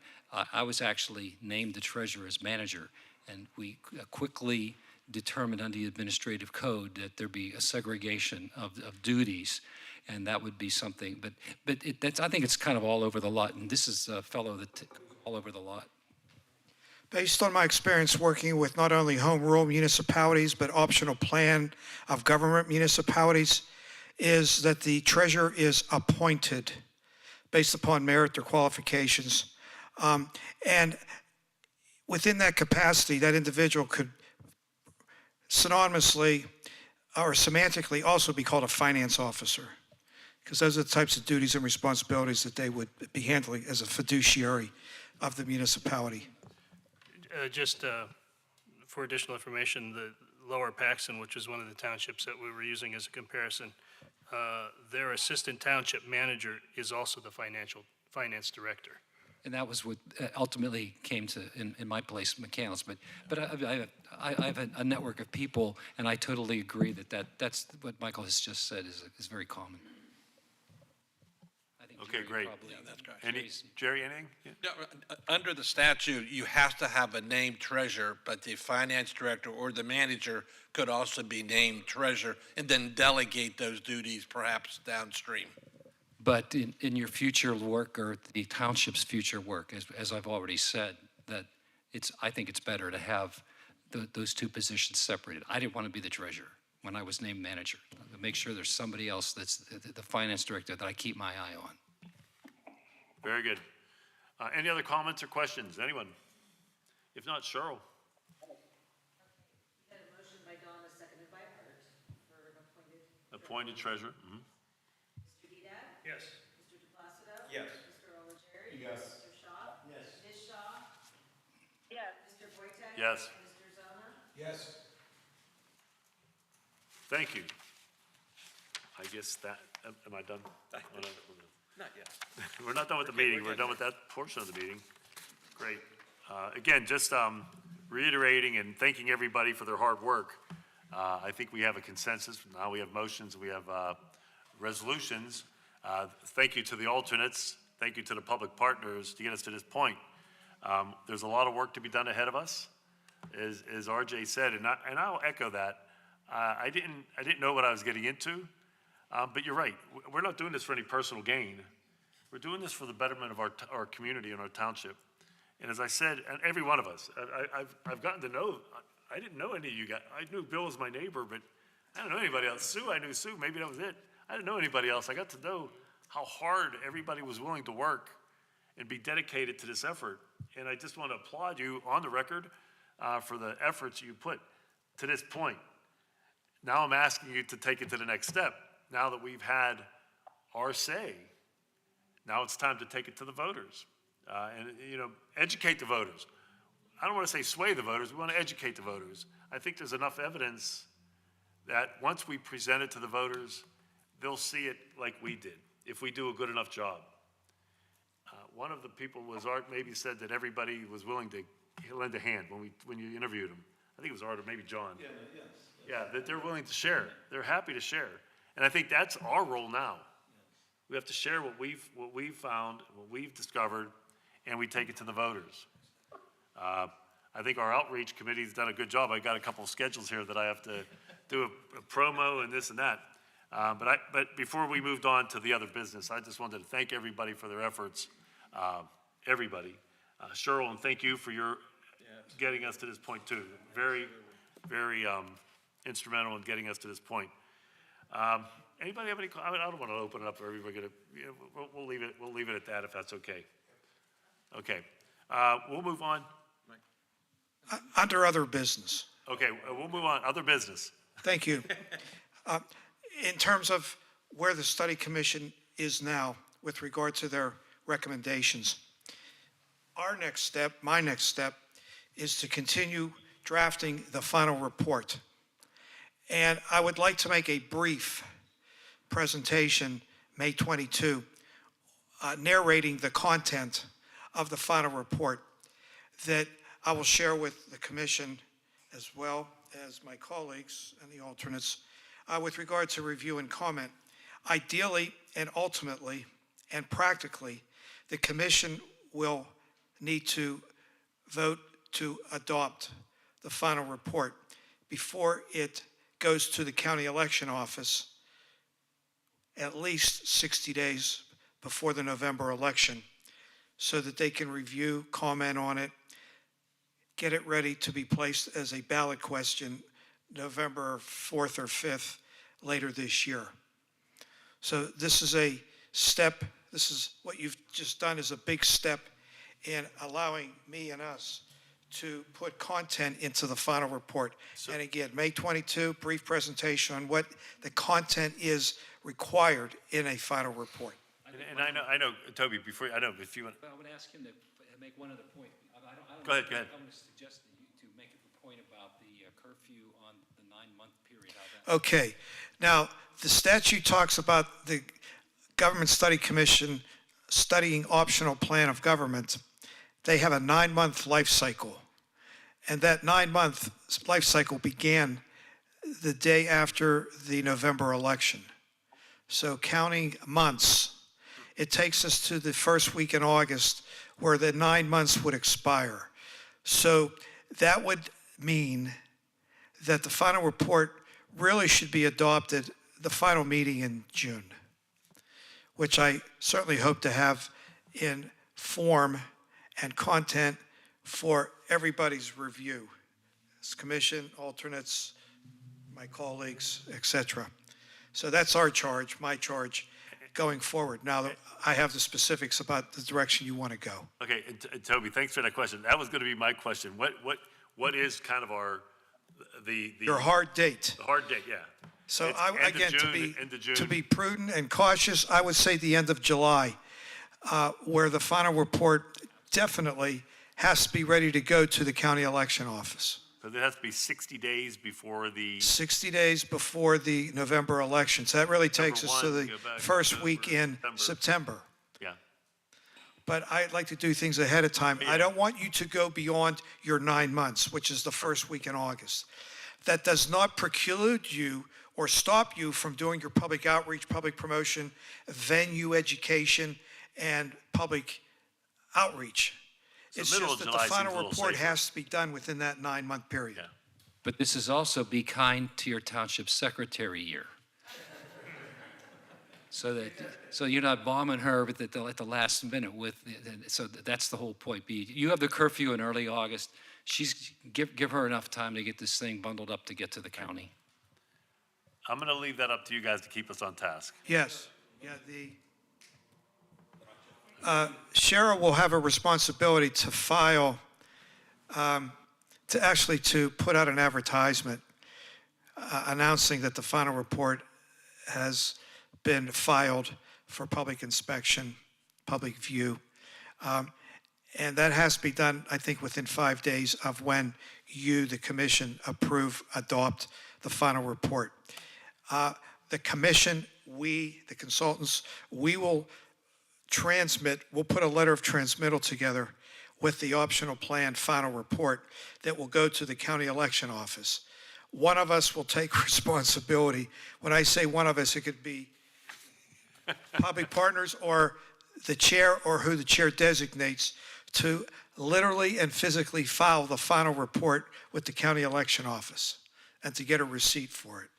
K: I was actually named the treasurer's manager, and we quickly determined under the administrative code that there be a segregation of duties, and that would be something. But I think it's kind of all over the lot, and this is a fellow that all over the lot.
L: Based on my experience working with not only home rule municipalities, but optional plan of government municipalities, is that the treasurer is appointed based upon merit or qualifications. And within that capacity, that individual could synonymously or semantically also be called a finance officer, because those are the types of duties and responsibilities that they would be handling as a fiduciary of the municipality.
E: Just for additional information, the Lower Paxton, which is one of the townships that we were using as a comparison, their assistant township manager is also the finance director.
K: And that was what ultimately came to, in my place, McCandless. But I have a network of people, and I totally agree that's what Michael has just said is very common.
A: Okay, great.
K: Probably
M: that's great.
A: Any, Jerry, anything? Yeah.
M: Yeah, under the statute, you have to have a named treasurer, but the finance director or the manager could also be named treasurer and then delegate those duties perhaps downstream.
K: But in your future work or the township's future work, as I've already said, that I think it's better to have those two positions separated. I didn't want to be the treasurer when I was named manager. To make sure there's somebody else that's the finance director that I keep my eye on.
A: Very good. Any other comments or questions? Anyone? If not, Cheryl.
N: Had a motion by Donna, seconded by Art, for an
A: Appointed treasurer. Mhm.
N: Mr. Didak?
E: Yes.
N: Mr. DePlacido?
J: Yes.
N: Mr. O'Leary?
J: Yes.
N: Mr. Shaw?
I: Yes.
N: Ms. Shaw?
F: Yes.
N: Mr. Boytek?
A: Yes.
N: Mr. Zona?
J: Yes.
A: Thank you. I guess that, am I done?
G: Not yet.
A: We're not done with the meeting. We're done with that portion of the meeting. Great. Again, just reiterating and thanking everybody for their hard work. I think we have a consensus. Now we have motions, we have resolutions. Thank you to the alternates. Thank you to the public partners to get us to this point. There's a lot of work to be done ahead of us, as RJ said, and I'll echo that. I didn't know what I was getting into, but you're right. We're not doing this for any personal gain. We're doing this for the betterment of our community and our township. And as I said, and every one of us, I've gotten to know, I didn't know any of you guys. I knew Bill was my neighbor, but I didn't know anybody else. Sue, I knew Sue, maybe that was it. I didn't know anybody else. I got to know how hard everybody was willing to work and be dedicated to this effort. And I just want to applaud you on the record for the efforts you put to this point. Now I'm asking you to take it to the next step. Now that we've had our say, now it's time to take it to the voters. And, educate the voters. I don't want to say sway the voters, we want to educate the voters. I think there's enough evidence that once we present it to the voters, they'll see it like we did, if we do a good enough job. One of the people was Art, maybe said that everybody was willing to lend a hand when you interviewed him. I think it was Art or maybe John. Yeah, that they're willing to share. They're happy to share. And I think that's our role now. We have to share what we've found, what we've discovered, and we take it to the voters. I think our outreach committee's done a good job. I got a couple of schedules here that I have to do a promo and this and that. But before we moved on to the other business, I just wanted to thank everybody for their efforts. Everybody. Cheryl, and thank you for your getting us to this point too. Very, very instrumental in getting us to this point. Anybody have any? I don't want to open it up for everybody. We'll leave it at that if that's okay. Okay, we'll move on.
L: Under other business.
A: Okay, we'll move on. Other business.
L: Thank you. In terms of where the study commission is now with regard to their recommendations, my next step is to continue drafting the final report. And I would like to make a brief presentation, May 22, narrating the content of the final report that I will share with the commission as well as my colleagues and the alternates with regard to review and comment. Ideally and ultimately and practically, the commission will need to vote to adopt the final report before it goes to the county election office at least 60 days before the November election so that they can review, comment on it, get it ready to be placed as a ballot question November 4th or 5th later this year. So this is a step, this is what you've just done is a big step in allowing me and us to put content into the final report. And again, May 22, brief presentation on what the content is required in a final report.
A: And I know, Toby, if you want.
K: But I would ask him to make one other point.
A: Go ahead.
K: I want to suggest that you to make a point about the curfew on the 9-month period. How that
L: Okay. Now, the statute talks about the Government Study Commission studying optional plan of government. They have a 9-month life cycle. And that 9-month life cycle began the day after the November election. So counting months, it takes us to the first week in August where the 9 months would expire. So that would mean that the final report really should be adopted the final meeting in June, which I certainly hope to have in form and content for everybody's review. This commission, alternates, my colleagues, et cetera. So that's our charge, my charge, going forward. Now that I have the specifics about the direction you want to go.
A: Okay, and Toby, thanks for that question. That was going to be my question. What is kind of
L: Your hard date.
A: the hard date, yeah.
L: So
A: It's
L: I,
A: end of
L: again,
A: June, end of
L: to
A: June.
L: be prudent and cautious, I would say the end of July, where the final report definitely has to be ready to go to the county election office.
A: Because it has to be 60 days before the,
L: 60 days before the November elections. That really takes us to
A: 1,
L: the
A: go back
L: first
A: October,
L: week in September.
A: yeah.
L: But I'd like to do things ahead of time. I don't want you to go beyond your 9 months, which is the first week in August. That does not preclude you or stop you from doing your public outreach, public promotion, venue education, and public outreach.
A: So
L: It's
A: middle
L: just
A: of
L: that
A: July
L: the
A: seems
L: final
A: a little
L: report
A: safer.
L: has to be done within that 9-month period.
A: Yeah.
K: But this is also be kind to your township secretary year. So you're not bombing her at the last minute with, so that's the whole point. You have the curfew in early August. Give her enough time to get this thing bundled up to get to the county.
A: I'm going to leave that up to you guys to keep us on task.
L: Yes. Yeah, Cheryl will have a responsibility to file, to put out an advertisement announcing that the final report has been filed for public inspection, public view. And that has to be done, I think, within 5 days of when you, the commission, adopt the final report. The commission, we, the consultants, we will we'll put a letter of transmittal together with the optional plan final report that will go to the county election office. One of us will take responsibility. When I say one of us, it could be public partners or the chair or who the chair designates to literally and physically file the final report with the county election office and to get a receipt for it.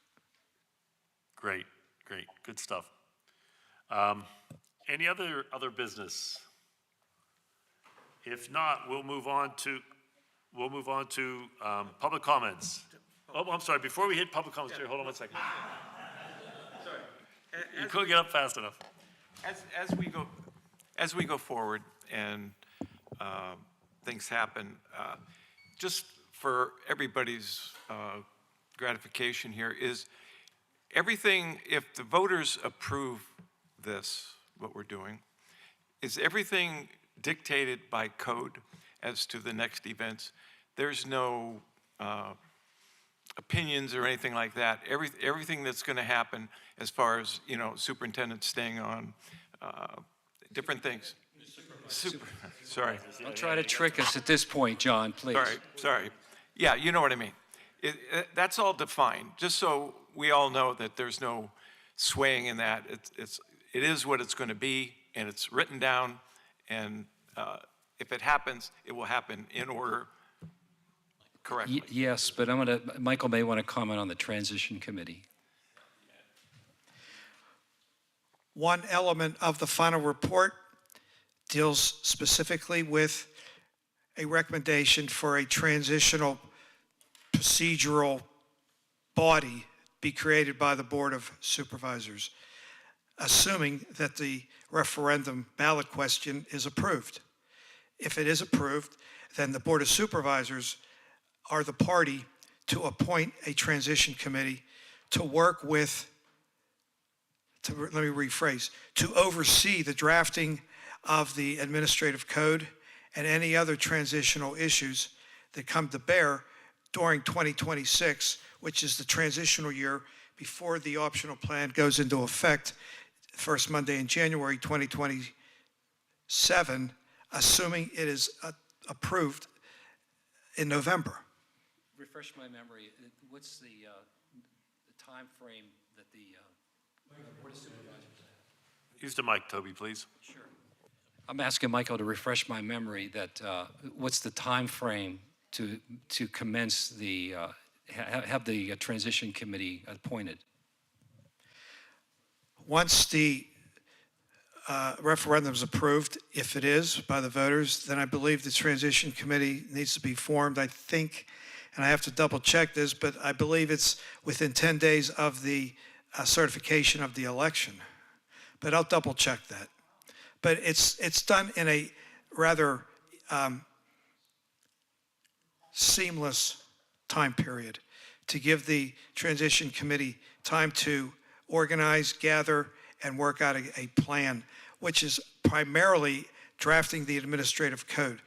A: Great, good stuff. Any other business? If not, we'll move on to public comments. Oh, I'm sorry, before we hit public comments, Jerry, hold on one second. Sorry. You couldn't get up fast enough.
G: As we go forward and things happen, just for everybody's gratification here, is everything, if the voters approve this, what we're doing, is everything dictated by code as to the next events? There's no opinions or anything like that. Everything that's going to happen as far as, superintendent staying on, different things. Sorry.
K: Don't try to trick us at this point, John, please.
G: Sorry. Yeah, you know what I mean. That's all defined, just so we all know that there's no swaying in that. It is what it's going to be, and it's written down, and if it happens, it will happen in order correctly.
K: Yes, but Michael may want to comment on the transition committee.
L: One element of the final report deals specifically with a recommendation for a transitional procedural body be created by the Board of Supervisors, assuming that the referendum ballot question is approved. If it is approved, then the Board of Supervisors are the party to appoint a transition committee to work with, let me rephrase, to oversee the drafting of the administrative code and any other transitional issues that come to bear during 2026, which is the transitional year before the optional plan goes into effect first Monday in January 2027, assuming it is approved in November.
K: Refresh my memory. What's the time frame that the Board of Supervisors
A: Use the mic, Toby, please.
K: I'm asking Michael to refresh my memory that, what's the time frame to commence the, have the transition committee appointed?
L: Once the referendum's approved, if it is by the voters, then I believe the transition committee needs to be formed. I think, and I have to double check this, but I believe it's within 10 days of the certification of the election. But I'll double check that. But it's done in a rather seamless time period to give the transition committee time to organize, gather, and work out a plan, which is primarily drafting the administrative code.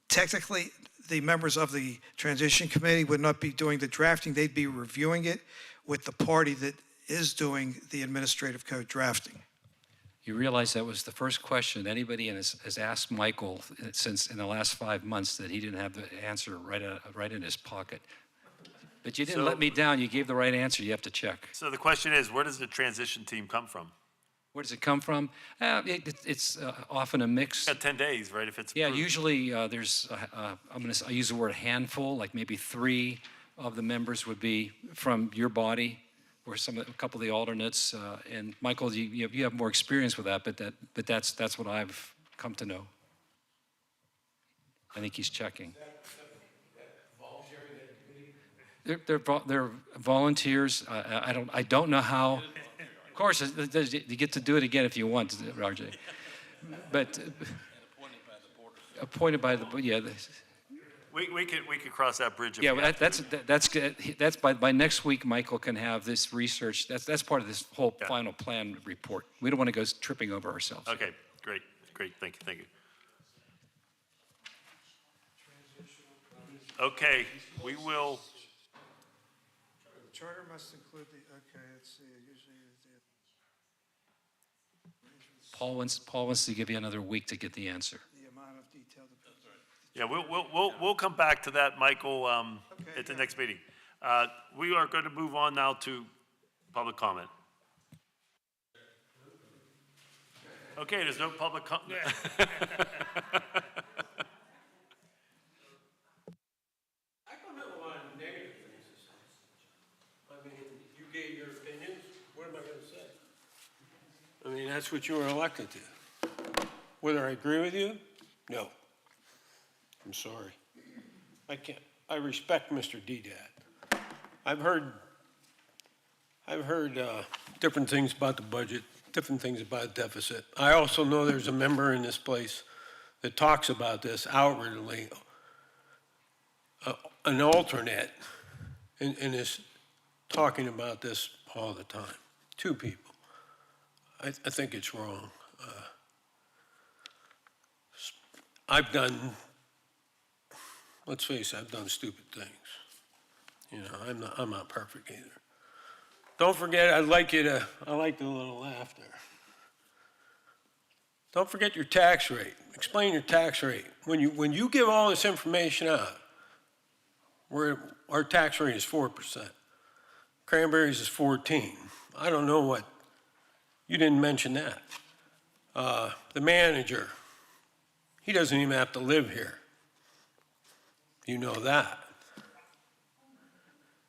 L: Technically, the members of the transition committee would not be doing the drafting, they'd be reviewing it with the party that is doing the administrative code drafting.
K: You realize that was the first question anybody has asked Michael since in the last 5 months that he didn't have the answer right in his pocket. But you didn't let me down. You gave the right answer. You have to check.
A: So the question is, where does the transition team come from?
K: Where does it come from? It's often a mix.
A: Got 10 days, right, if it's
K: Yeah,
A: approved.
K: usually there's, I use the word handful, like maybe 3 of the members would be from your body, or a couple of the alternates. And Michael, you have more experience with that, but that's what I've come to know. I think he's checking. They're volunteers. I don't know how. Of course, you get to do it again if you want, RJ. But appointed by the yeah.
A: We could cross that bridge. If
K: Yeah,
A: we
K: well,
A: have to.
K: that's by next week. Michael can have this research. That's part of this whole final plan report. We don't want to go tripping over ourselves.
A: Okay, great, thank you. Okay, we will,
L: The charter must include okay, let's see, usually.
K: Paul wants to give you another week to get the answer.
L: The amount of detail.
A: yeah, we'll come back to that, Michael, at the next meeting. We are going to move on now to public comment. Okay, there's no public comment.
O: I don't have a lot of negative things to say. I mean, you gave your opinions, what am I gonna say? I mean, that's what you were elected to. Whether I agree with you? No. I'm sorry. I can't, I respect Mr. Dedad. I've heard different things about the budget, different things about deficit. I also know there's a member in this place that talks about this outwardly, an alternate, and is talking about this all the time. 2 people. I think it's wrong. I've done, let's face it, I've done stupid things. You know, I'm not perfect either. Don't forget, I like the little laughter. Don't forget your tax rate. Explain your tax rate. When you give all this information out, our tax rate is 4%. Cranberries is 14. I don't know what, you didn't mention that. The manager, he doesn't even have to live here. You know that.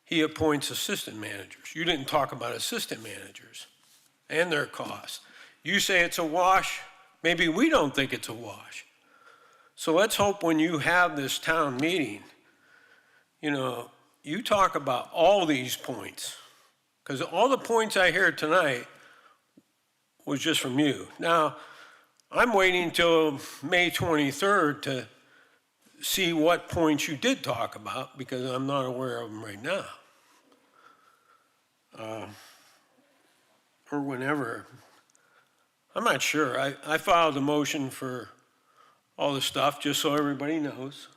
O: He appoints assistant managers. You didn't talk about assistant managers and their costs. You say it's a wash. Maybe we don't think it's a wash. So let's hope when you have this town meeting, you know, you talk about all these points. Because all the points I hear tonight was just from you. Now, I'm waiting until May 23rd to see what points you did talk about, because I'm not aware of them right now. Or whenever. I'm not sure. I filed a motion for all the stuff, just so everybody knows.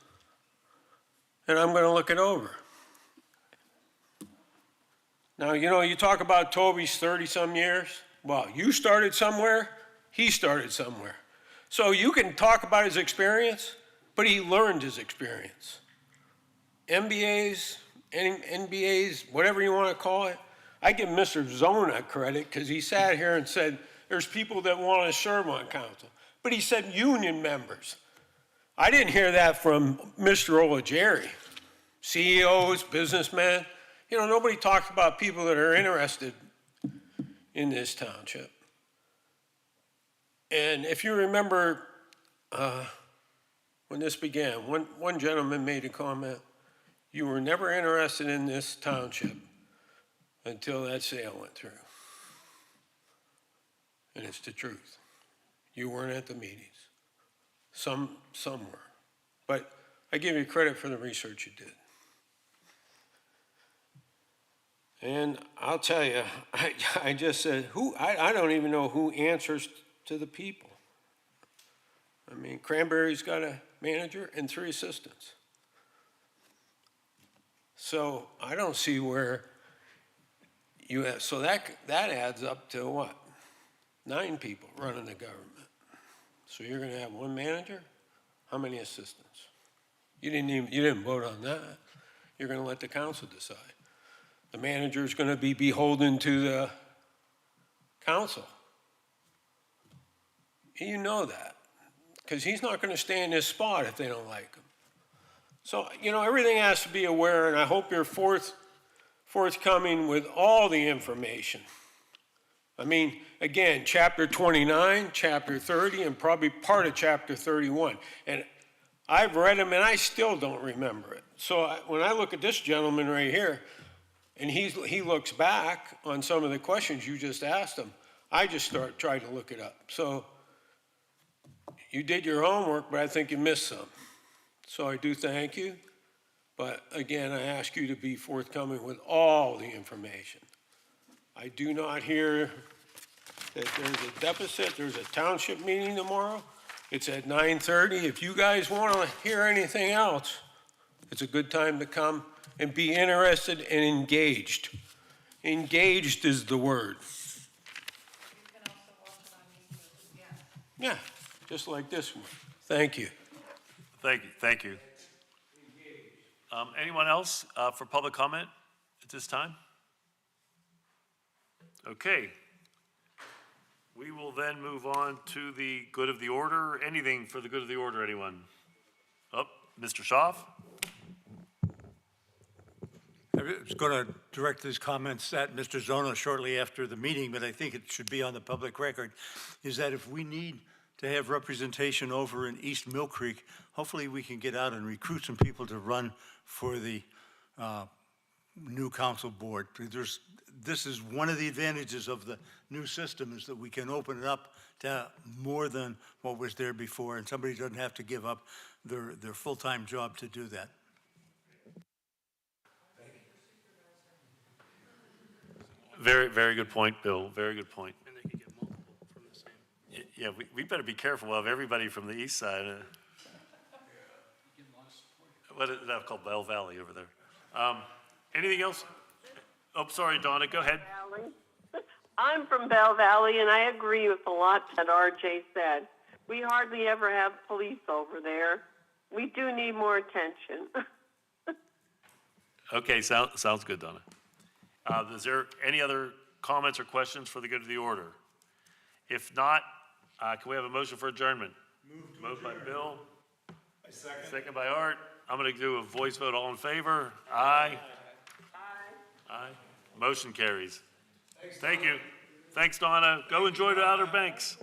O: And I'm going to look it over. Now, you know, you talk about Toby's 30-some years. Well, you started somewhere, he started somewhere. So you can talk about his experience, but he learned his experience. MBAs, NBAs, whatever you want to call it. I give Mr. Zona credit because he sat here and said, there's people that want to serve on council. But he said union members. I didn't hear that from Mr. Olajeri. CEOs, businessmen, you know, nobody talks about people that are interested in this township. And if you remember, when this began, one gentleman made a comment, you were never interested in this township until that sale went through. And it's the truth. You weren't at the meetings. Some were. But I give you credit for the research you did. And I'll tell you, I just said, I don't even know who answers to the people. I mean, Cranberry's got a manager and 3 assistants. So I don't see where you have, so that adds up to what? 9 people running the government. So you're gonna have 1 manager? How many assistants? You didn't vote on that. You're gonna let the council decide. The manager's gonna be beholden to the council. You know that, because he's not gonna stay in this spot if they don't like him. So, you know, everything has to be aware, and I hope you're forthcoming with all the information. I mean, again, chapter 29, chapter 30, and probably part of chapter 31. And I've read them and I still don't remember it. So when I look at this gentleman right here, and he looks back on some of the questions you just asked him, I just try to look it up. So you did your homework, but I think you missed some. So I do thank you. But again, I ask you to be forthcoming with all the information. I do not hear that there's a deficit. There's a township meeting tomorrow. It's at 9:30. If you guys want to hear anything else, it's a good time to come and be interested and engaged. Engaged is the word. Yeah, just like this one. Thank you.
A: Thank you. Anyone else for public comment at this time? Okay. We will then move on to the good of the order. Anything for the good of the order, anyone? Oh, Mr. Schaaf?
I: I was going to direct these comments at Mr. Zona shortly after the meeting, but I think it should be on the public record, is that if we need to have representation over in East Mill Creek, hopefully we can get out and recruit some people to run for the new council board. This is one of the advantages of the new system, is that we can open it up to more than what was there before, and somebody doesn't have to give up their full-time job to do that.
A: Very, very good point, Bill. Very good point.
E: And they could get multiple from the same.
A: Yeah, we better be careful of everybody from the east side. What is that called? Bell Valley over there. Anything else? Oh, sorry, Donna, go ahead.
F: Valley. I'm from Bell Valley, and I agree with a lot that RJ said. We hardly ever have police over there. We do need more attention.
A: Okay, sounds good, Donna. Is there any other comments or questions for the good of the order? If not, can we have a motion for adjournment? Moved by Bill. Second by Art. I'm going to do a voice vote. All in favor? Aye. Aye. Motion carries. Thank you. Thanks, Donna. Go enjoy the Outer Banks.